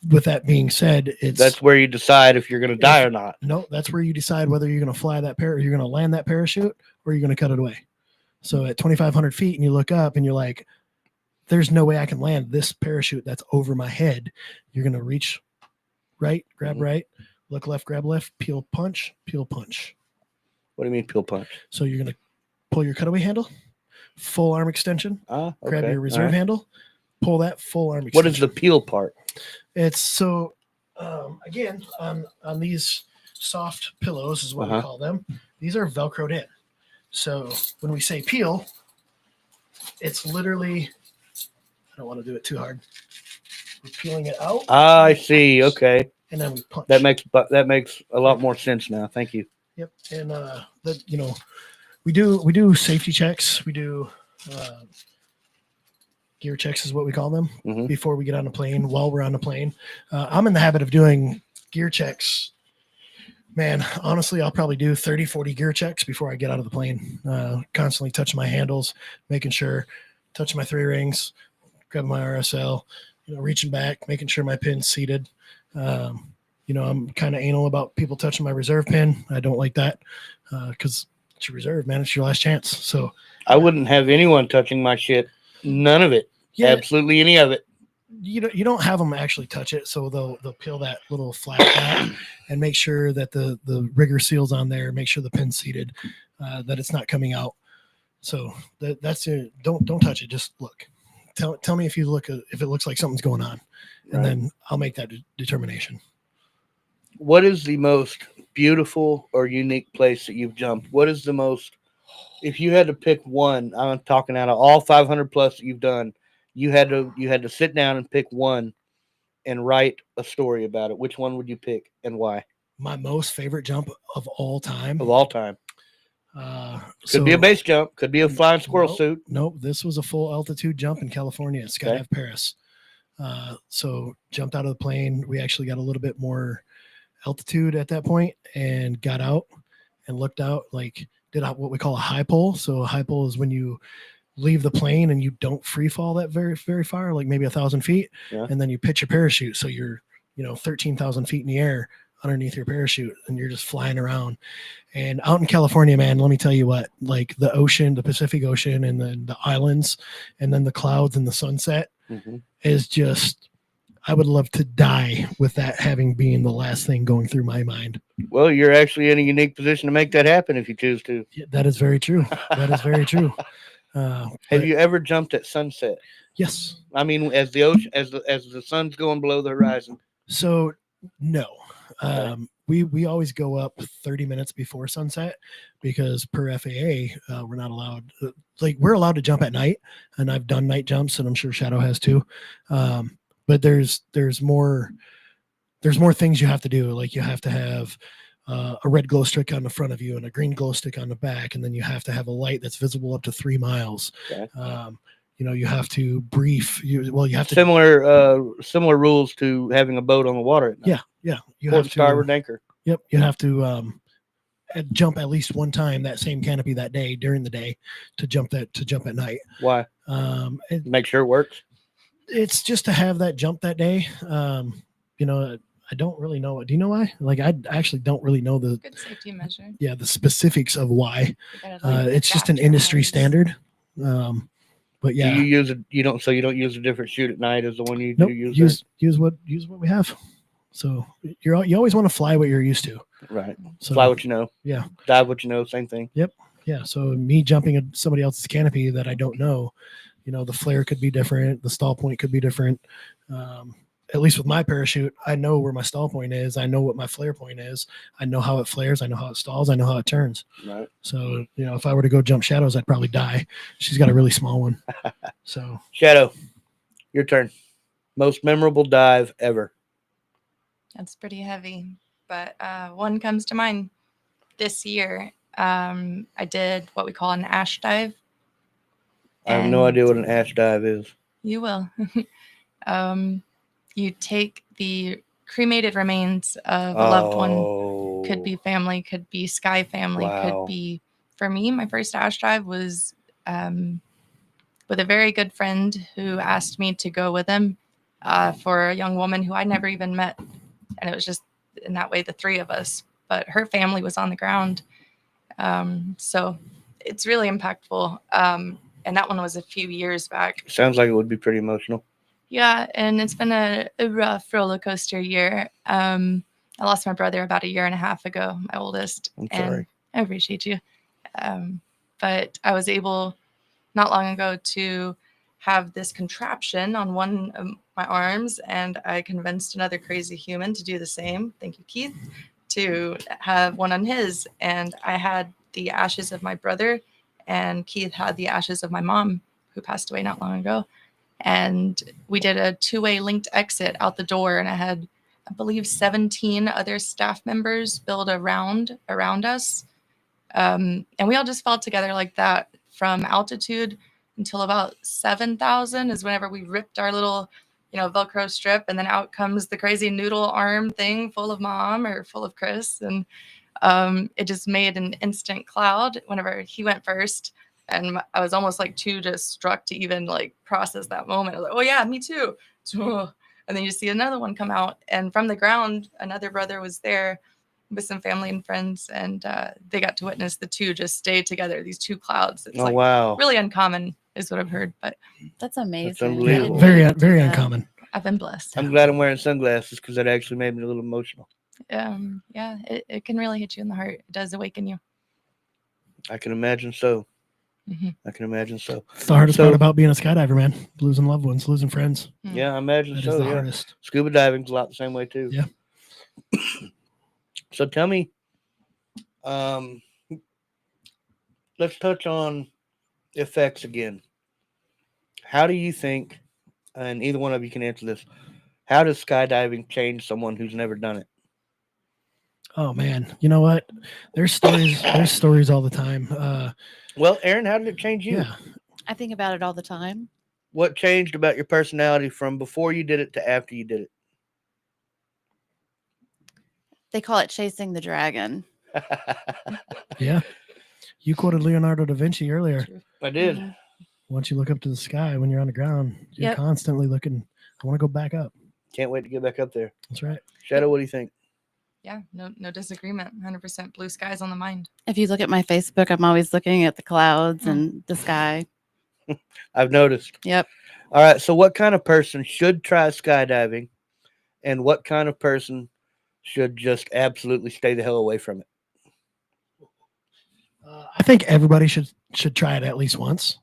With that being said, That's where you decide if you're going to die or not. No, that's where you decide whether you're going to fly that you're going to land that parachute, or you're going to cut it away. So at 2,500 feet, and you look up and you're like, there's no way I can land this parachute that's over my head. You're going to reach right, grab right, look left, grab left, peel punch, peel punch. What do you mean peel punch? So you're going to pull your cutaway handle, full arm extension, grab Okay. your reserve All right. handle, pull that full arm extension. What is the peel part? It's so, again, on these soft pillows is what we call them. These are Velcroed in. So when we say peel, it's literally, I don't want to do it too hard. We're peeling it out. I see. Okay. And then we punch. That makes a lot more sense now. Thank you. Yep. And we do safety checks. We do gear checks is what we call them before we get on the plane, while we're on the plane. I'm in the habit of doing gear checks Man, honestly, I'll probably do 30, 40 gear checks before I get out of the plane. Constantly touching my handles, making sure, touching my 3 rings, grabbing my RSL, reaching back, making sure my pin's seated. I'm kind of anal about people touching my reserve pin. I don't like that because it's your reserve, man. It's your last chance. So I wouldn't have anyone touching my shit. None of it. Yeah. Absolutely any of it. You don't have them actually touch it, so they'll peel that little flap back and make sure that the rigger seal's on there. Make sure the pin's seated, that it's not coming out. So that's it. Don't touch it. Just look. Tell me if it looks like something's going on, and then I'll make that determination. What is the most beautiful or unique place that you've jumped? What is the most? If you had to pick one, I'm talking out of all 500 plus that you've done. You had to sit down and pick one and write a story about it. Which one would you pick and why? My most favorite jump of all time. Of all time. Could be a base jump. Could be a flying squirrel suit. Nope. This was a full altitude jump in California at Skydive Paris. So jumped out of the plane. We actually got a little bit more altitude at that point and got out and looked out, did what we call a high pull. So a high pull is when you leave the plane and you don't free fall that very, very far, like maybe 1,000 feet. Yeah. And then you pitch your parachute. So you're, 13,000 feet in the air underneath your parachute and you're just flying around. And out in California, man, let me tell you what, like the ocean, the Pacific Ocean, and then the islands, and then the clouds and the sunset is just, I would love to die with that having been the last thing going through my mind. Well, you're actually in a unique position to make that happen if you choose to. Yeah, that is very true. That is very true. Have you ever jumped at sunset? Yes. I mean, as the ocean, as the sun's going below the horizon. So no, we always go up 30 minutes before sunset because per FAA, we're not allowed. We're allowed to jump at night, and I've done night jumps, and I'm sure Shadow has too. But there's more things you have to do. Like you have to have a red glow stick on the front of you and a green glow stick on the back, and then you have to have a light that's visible up to 3 miles. Okay. You have to brief. You have to similar rules to having a boat on the water at night. Yeah. You have to starboard anchor. Yep, you have to jump at least one time that same canopy that day during the day to jump at night. Why? Make sure it works. It's just to have that jump that day. I don't really know. Do you know why? I actually don't really know the good safety measure. Yeah, the specifics of why. It's just an industry standard. But yeah, do you use it? You don't use a different chute at night as the one you do use. Use what we have. So you always want to fly what you're used to. Right. So, fly what you know. Yeah. Dive what you know. Same thing. Yep. Yeah. So me jumping at somebody else's canopy that I don't know, the flare could be different. The stall point could be different. At least with my parachute, I know where my stall point is. I know what my flare point is. I know how it flares. I know how it stalls. I know how it turns. Right. So, if I were to go jump Shadows, I'd probably die. She's got a really small one. So Shadow, your turn. Most memorable dive ever. That's pretty heavy, but one comes to mind this year. I did what we call an ash dive. I have no idea what an ash dive is. You will. You take the cremated remains of a loved one. Could be family, could be Sky family, could be, for me, my first ash dive was with a very good friend who asked me to go with him for a young woman who I never even met. And it was just in that way, the 3 of us, but her family was on the ground. So it's really impactful. And that one was a few years back. Sounds like it would be pretty emotional. Yeah, and it's been a rough roller coaster year. I lost my brother about a year and a half ago, my oldest. I'm sorry. I appreciate you. But I was able not long ago to have this contraption on one of my arms, and I convinced another crazy human to do the same. Thank you, Keith, to have one on his. And I had the ashes of my brother, and Keith had the ashes of my mom, who passed away not long ago. And we did a 2-way linked exit out the door, and I had, I believe, 17 other staff members build a round around us. And we all just fell together like that from altitude until about 7,000 is whenever we ripped our little, Velcro strip, and then out comes the crazy noodle arm thing full of Mom or full of Chris, and it just made an instant cloud whenever he went first. And I was almost like too just struck to even like process that moment. I was like, oh yeah, me too. And then you see another one come out, and from the ground, another brother was there with some family and friends, and they got to witness the two just stay together, these two clouds. It's wow. really uncommon is what I've heard, but that's amazing. That's unbelievable. Very uncommon. I've been blessed. I'm glad I'm wearing sunglasses because that actually made me a little emotional. Yeah, it can really hit you in the heart. It does awaken you. I can imagine so. Mm-hmm. I can imagine so. It's the hardest part about being a skydiver, man. Losing loved ones, losing friends. Yeah, I imagine That so. is the Yeah. hardest. Scuba diving's a lot the same way too. Yeah. So tell me, let's touch on effects again. How do you think, and either one of you can answer this, how does skydiving change someone who's never done it? Oh man, you know what? There's stories all the time. Well, Aaron, how did it change you? Yeah. I think about it all the time. What changed about your personality from before you did it to after you did it? They call it chasing the dragon. Yeah. You quoted Leonardo da Vinci earlier. I did. Mm-hmm. Once you look up to the sky when you're on the ground, you're Yep. constantly looking, I want to go back up. Can't wait to get back up there. That's right. Shadow, what do you think? Yeah, no disagreement. 100% blue skies on the mind. If you look at my Facebook, I'm always looking at the clouds and the sky. I've noticed. Yep. All right. So, what kind of person should try skydiving, and what kind of person should just absolutely stay the hell away from it? I think everybody should try it at least once.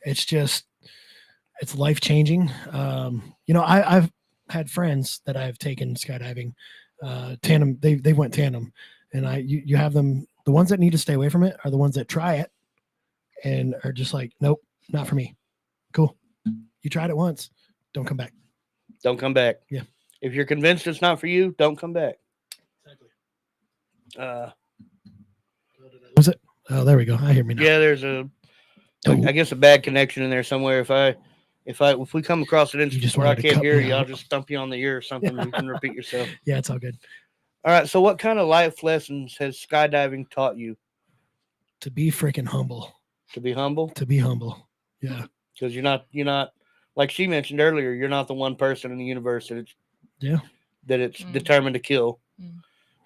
It's life changing. I've had friends that I've taken skydiving, tandem. They went tandem, and you have them. The ones that need to stay away from it are the ones that try it and are just like, nope, not for me. Cool. You tried it once. Don't come back. Don't come back. Yeah. If you're convinced it's not for you, don't come back. Exactly. Was it? Oh, there we go. I hear me now. Yeah, there's I guess a bad connection in there somewhere. If we come across an instance where I wanted to can't cut hear me you, I'll out. just stump you on the ear or something. You can repeat yourself. Yeah, it's all good. All right. So, what kind of life lessons has skydiving taught you? To be freaking humble. To be humble. To be humble. Yeah. Because you're not like she mentioned earlier. You're not the one person in the universe that it's determined to kill.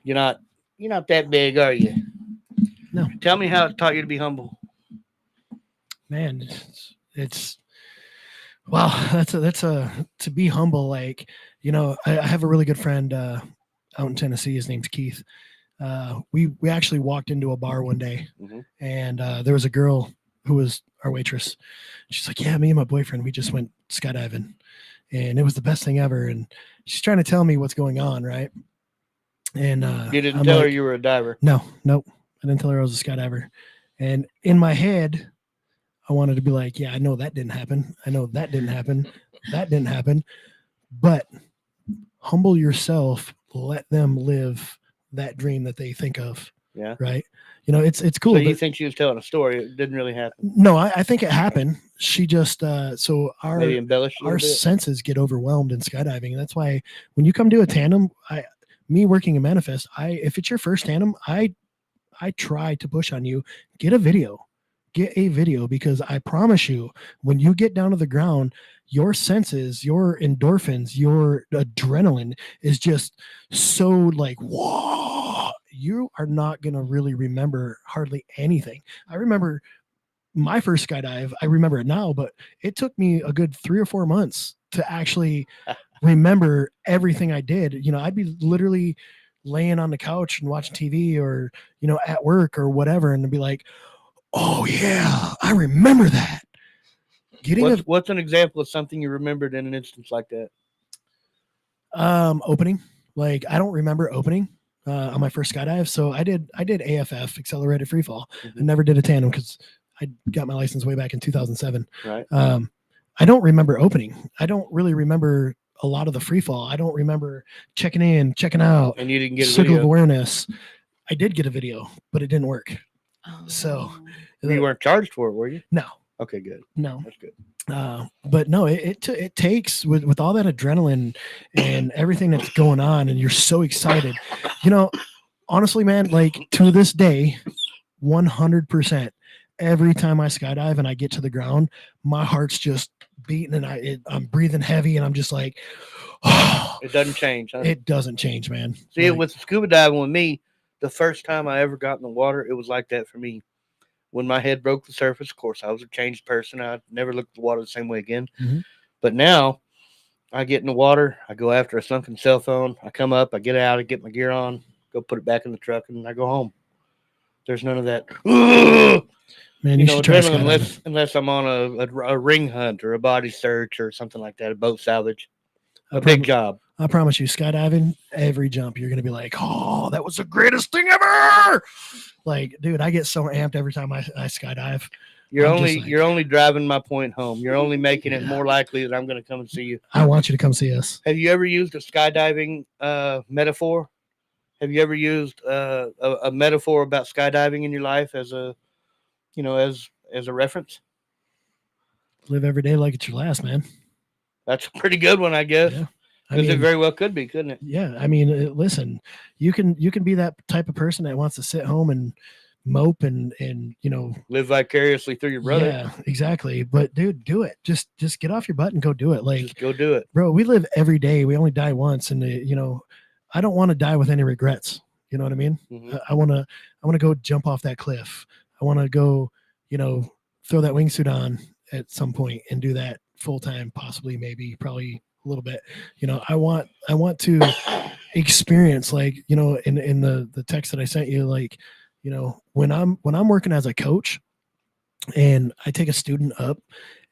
You're not that big, are you? No. Tell me how it taught you to be humble. Man, it's wow. That's a to be humble. Like, I have a really good friend out in Tennessee. His name's Keith. We actually walked into a bar one day, and there was a girl who was our waitress. She's like, yeah, me and my boyfriend, we just went skydiving, and it was the best thing ever. And she's trying to tell me what's going on, right? And you didn't I'm tell her like, you were a diver. Nope. I didn't tell her I was a skydiver. And in my head, I wanted to be like, yeah, I know that didn't happen. I know that didn't happen. That didn't happen. But humble yourself. Let them live that dream that they think of. Yeah. Right. It's cool. So you think she was telling a story? It didn't really happen. No, I think it happened. She just so Maybe embellished a our little bit. senses get overwhelmed in skydiving. That's why when you come to a tandem, me working in Manifest, if it's your first tandem, I try to push on you, get a video, because I promise you, when you get down to the ground, your senses, your endorphins, your adrenaline is just so like, whoa, you are not going to really remember hardly anything. I remember my first skydive. I remember it now, but it took me a good 3 or 4 months to actually remember everything I did. I'd be literally laying on the couch and watching TV or, at work or whatever. And be like, oh yeah, I remember that. What's an example of something you remembered in an instance like that? Opening. Like, I don't remember opening on my first skydive. So I did AFF, accelerated freefall. I never did a tandem because I got my license way back in 2007. Right. I don't remember opening. I don't really remember a lot of the free fall. I don't remember checking in, checking out. And you didn't get a circle video of awareness. I did get a video, but it didn't work. So you weren't charged for it, were you? No. Okay, good. No. That's good. But no, it takes with all that adrenaline and everything that's going on, and you're so excited. You know, honestly, man, like to this day, 100%. Every time I skydive and I get to the ground, my heart's just beating, and I'm breathing heavy, and I'm just like, oh, It doesn't change, huh? It doesn't change, man. See, Like, with scuba diving with me, the first time I ever got in the water, it was like that for me. When my head broke the surface, of course, I was a changed person. I never looked at the water the same way again. Mhm. But now, I get in the water, I go after a sunken cell phone, I come up, I get out, I get my gear on, go put it back in the truck, and I go home. There's none of that. man, you should try Adrenaline, skydiving. unless I'm on a ring hunt or a body search or something like that, a boat salvage, I big job. I promise you, skydiving, every jump, you're gonna be like, oh, that was the greatest thing ever. Like, dude, I get so amped every time I skydive. You're I'm only just like, you're only driving my point home. You're only making it more likely that I'm going to come and see you. I want you to come see us. Have you ever used a skydiving metaphor? Have you ever used a metaphor about skydiving in your life as a, as a reference? Live every day like it's your last, man. That's a pretty good one, I guess. Yeah. Because it very well could be, couldn't it? Yeah, I mean, listen, you can be that type of person that wants to sit home and mope and live vicariously through your brother. Yeah, exactly. But dude, do it. Just get off your butt and go do it. Like, just go do it, bro. We live every day. We only die once, and I don't want to die with any regrets. You know what I mean? Mm-hmm. I want to go jump off that cliff. I want to go, throw that wingsuit on at some point and do that full time, possibly, maybe, probably a little bit. I want to experience, like, in the text that I sent you, like, when I'm working as a coach and I take a student up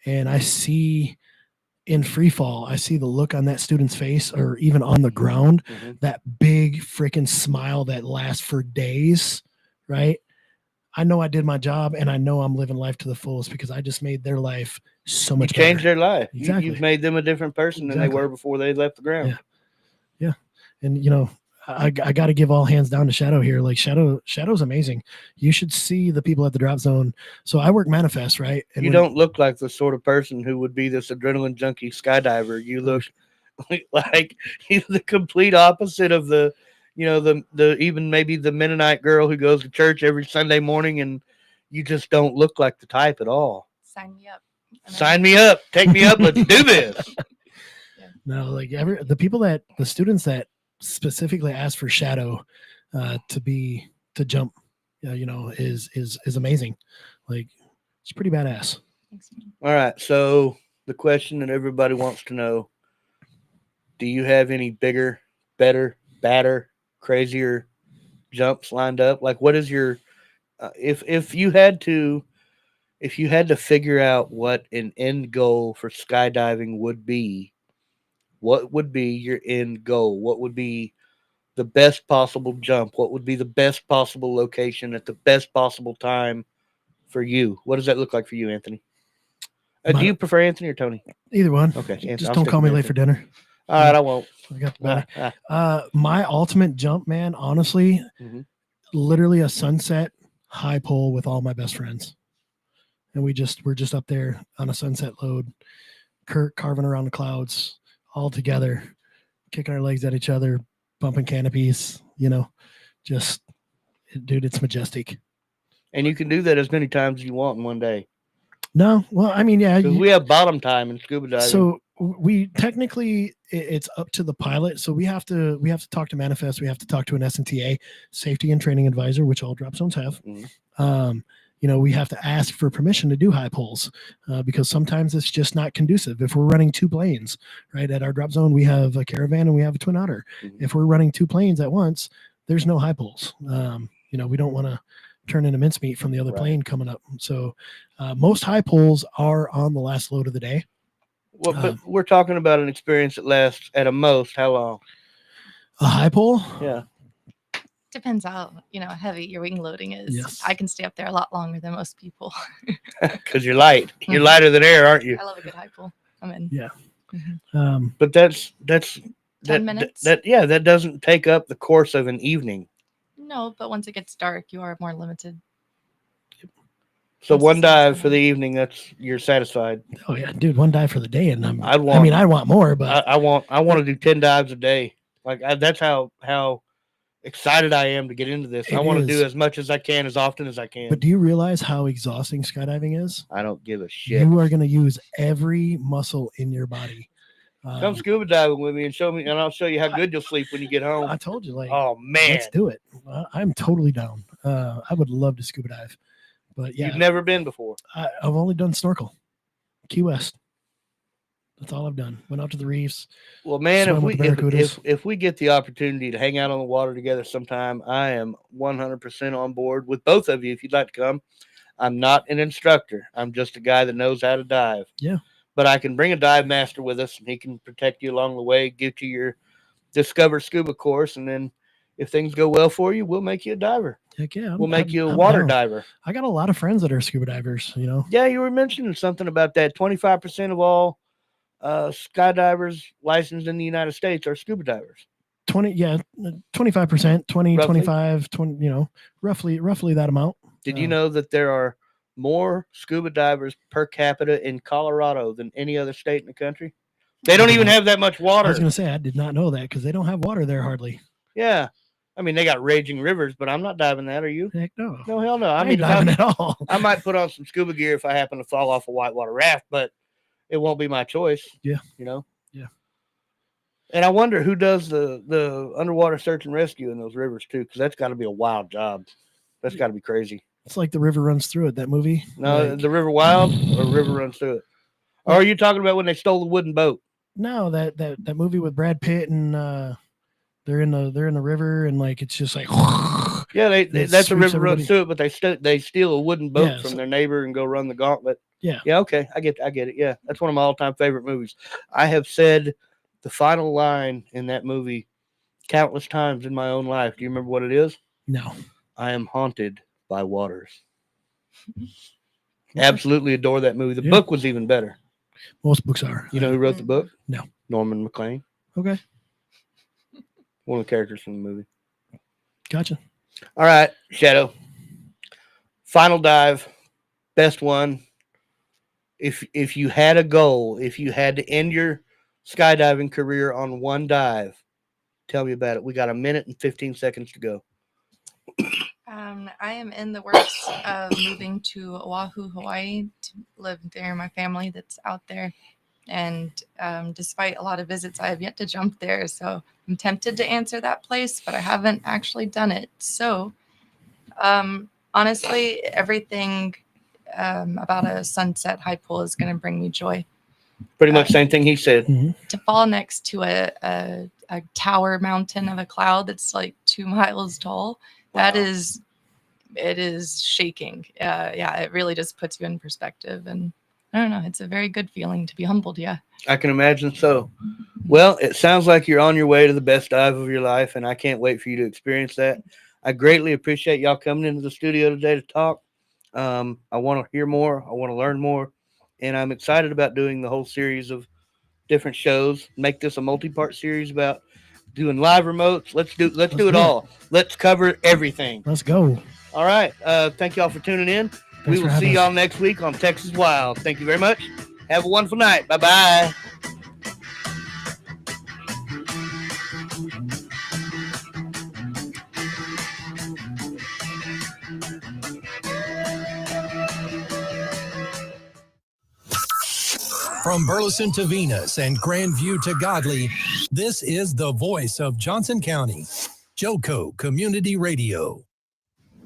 and I see in free fall, I see the look on that student's face, or even on the ground, that big freaking smile that lasts for days, right? I know I did my job, and I know I'm living life to the fullest because I just made their life so much better. You changed their life. Exactly. You've made them a different person than they were before they left the ground. Yeah. And, I got to give all hands down to Shadow here. Like, Shadow's amazing. You should see the people at the drop zone. So I work manifest, right? And you don't look like the sort of person who would be this adrenaline junkie skydiver. You look like you're the complete opposite of the even maybe the Mennonite girl who goes to church every Sunday morning, and you just don't look like the type at all. Sign me up. Sign me up. Take me up. Let's do this. No, like the students that specifically ask for Shadow to jump, is amazing. Like, it's pretty badass. All right. So the question that everybody wants to know: do you have any bigger, better, badder, crazier jumps lined up? Like, what is your if you had to figure out what an end goal for skydiving would be, what would be your end goal? What would be the best possible jump? What would be the best possible location at the best possible time for you? What does that look like for you, Anthony? Do you prefer Anthony or Tony? Either one. Okay. Just don't call me late for dinner. All right, I won't. I got the better. My ultimate jump, man, honestly, literally a sunset high pole with all my best friends. And we're just up there on a sunset load, Kurt carving around the clouds, all together, kicking our legs at each other, bumping canopies, just, dude, it's majestic. And you can do that as many times as you want in one day. No, well, I mean, yeah. Because we have bottom time in scuba diving. So we technically, it's up to the pilot. So we have to talk to Manifest. We have to talk to an SNTA, Safety and Training Advisor, which all drop zones have. We have to ask for permission to do high poles because sometimes it's just not conducive. If we're running two planes, right, at our drop zone, we have a Caravan and we have a Twin Otter. If we're running two planes at once, there's no high poles. We don't want to turn into mincemeat from the other plane coming up. So most high poles are on the last load of the day. Well, but we're talking about an experience that lasts at a most how long? A high pole? Yeah. Depends how heavy your wing loading is. Yes. I can stay up there a lot longer than most people. Because you're light. You're lighter than air, aren't you? I love a good high pull. I'm in. Yeah. But that's 10 minutes. That doesn't take up the course of an evening. No, but once it gets dark, you are more limited. So one dive for the evening. You're satisfied. Oh yeah, dude, one dive for the day, and I want more, but I want to do 10 dives a day. Like that's how excited I am to get into this. I want to do as much as I can, as often as I can. But do you realize how exhausting skydiving is? I don't give a shit. You are going to use every muscle in your body. Come scuba diving with me and show me, and I'll show you how good you'll sleep when you get home. I told you, like, oh man, let's do it. I'm totally down. I would love to scuba dive, but yeah, you've never been before. I've only done snorkel, Key West. That's all I've done. Went out to the reefs. Well, man, if we get the opportunity to hang out on the water together sometime, I am 100% on board with both of you. If you'd like to come, I'm not an instructor. I'm just a guy that knows how to dive. Yeah. But I can bring a dive master with us, and he can protect you along the way, get you your Discover Scuba course, and then if things go well for you, we'll make you a diver. Heck yeah. We'll make you a water diver. I got a lot of friends that are scuba divers, you know. Yeah, you were mentioning something about that. 25% of all skydivers licensed in the United States are scuba divers. 25%, 20, roughly. 25, 20, you know, roughly that amount. Did you know that there are more scuba divers per capita in Colorado than any other state in the country? They don't even have that much water. I was going to say, I did not know that because they don't have water there hardly. Yeah. I mean, they got raging rivers, but I'm not diving that. Are you? Heck no. No, hell no. I mean, diving at all. I might put on some scuba gear if I happen to fall off a whitewater raft, but it won't be my choice. Yeah. You know? Yeah. And I wonder who does the underwater search and rescue in those rivers too, because that's got to be a wild job. That's got to be crazy. It's like The River Runs Through It, that movie. No, like, The River Wild or River Runs Through It. Or are you talking about when they stole the wooden boat? No, that movie with Brad Pitt and they're in the river and like it's just like yeah, that's The River Runs Through It, but they steal a wooden boat from their neighbor and go run the gauntlet. Yeah. Yeah, okay. I get it. Yeah. That's one of my all-time favorite movies. I have said the final line in that movie countless times in my own life. Do you remember what it is? No. I am haunted by waters. Absolutely adore that movie. The book was even better. Most books are. You know who wrote the book? No. Norman McLean. Okay. One of the characters from the movie. Gotcha. All right, Shadow. Final dive. Best one. If you had a goal, if you had to end your skydiving career on one dive, tell me about it. We got 1 minute and 15 seconds to go. I am in the works of moving to Oahu, Hawaii to live there. My family that's out there. And despite a lot of visits, I have yet to jump there. So I'm tempted to answer that place, but I haven't actually done it. So honestly, everything about a sunset high pool is going to bring me joy. Pretty much same thing he said. To fall next to a tower mountain of a cloud that's like 2 miles tall, wow. It is shaking. Yeah, it really just puts you in perspective. And I don't know, it's a very good feeling to be humbled. Yeah. I can imagine so. Well, it sounds like you're on your way to the best dive of your life, and I can't wait for you to experience that. I greatly appreciate y'all coming into the studio today to talk. I want to hear more. I want to learn more. And I'm excited about doing the whole series of different shows. Make this a multi-part series about doing live remotes. Let's do it all. Let's cover everything. Let's go. All right. Thank y'all for tuning in. We will see y'all next week on Texas Wild. Thank you very much. Have a wonderful night. Bye-bye. From Burleson to Venus and Grandview to Godley, this is the voice of Johnson County, Joco Community Radio.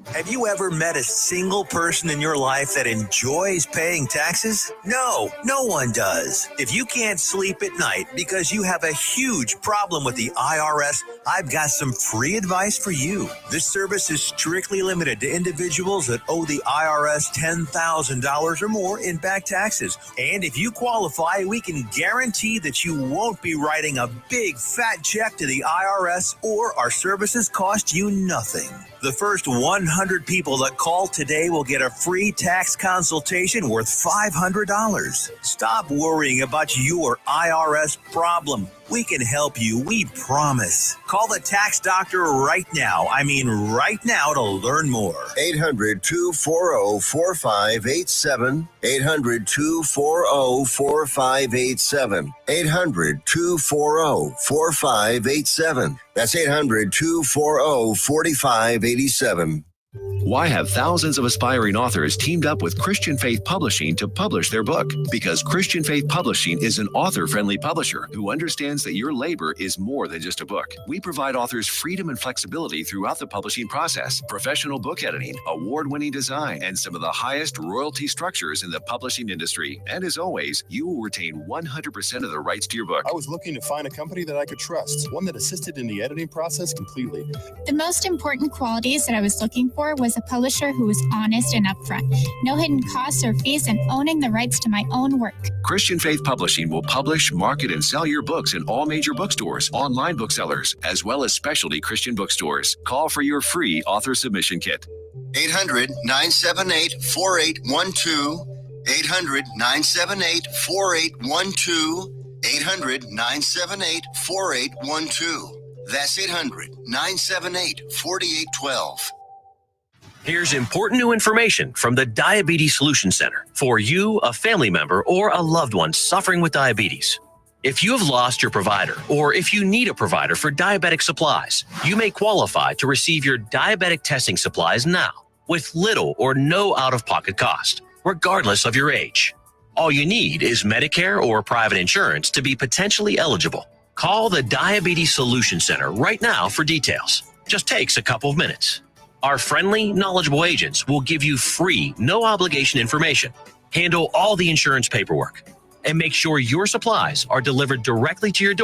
Have you ever met a single person in your life that enjoys paying taxes? No, no one does. If you can't sleep at night because you have a huge problem with the IRS, I've got some free advice for you. This service is strictly limited to individuals that owe the IRS $10,000 or more in back taxes. And if you qualify, we can guarantee that you won't be writing a big fat check to the IRS, or our services cost you nothing. The first 100 people that call today will get a free tax consultation worth $500. Stop worrying about your IRS problem. We can help you, we promise. Call the tax doctor right now. I mean, right now to learn more. 800-240-4587. 800-240-4587. 800-240-4587. That's 800-240-4587. Why have thousands of aspiring authors teamed up with Christian Faith Publishing to publish their book? Because Christian Faith Publishing is an author-friendly publisher who understands that your labor is more than just a book. We provide authors freedom and flexibility throughout the publishing process, professional book editing, award-winning design, and some of the highest royalty structures in the publishing industry. And as always, you will retain 100% of the rights to your book. I was looking to find a company that I could trust, one that assisted in the editing process completely. The most important qualities that I was looking for was a publisher who was honest and upfront, no hidden costs or fees, and owning the rights to my own work. Christian Faith Publishing will publish, market, and sell your books in all major bookstores, online booksellers, as well as specialty Christian bookstores. Call for your free author submission kit. 800-978-4812. 800-978-4812. 800-978-4812. That's 800-978-4812. Here's important new information from the Diabetes Solution Center for you, a family member, or a loved one suffering with diabetes. If you have lost your provider, or if you need a provider for diabetic supplies, you may qualify to receive your diabetic testing supplies now with little or no out-of-pocket cost, regardless of your age. All you need is Medicare or private insurance to be potentially eligible. Call the Diabetes Solution Center right now for details. Just takes a couple of minutes. Our friendly, knowledgeable agents will give you free, no-obligation information, handle all the insurance paperwork, and make sure your supplies are delivered directly to your door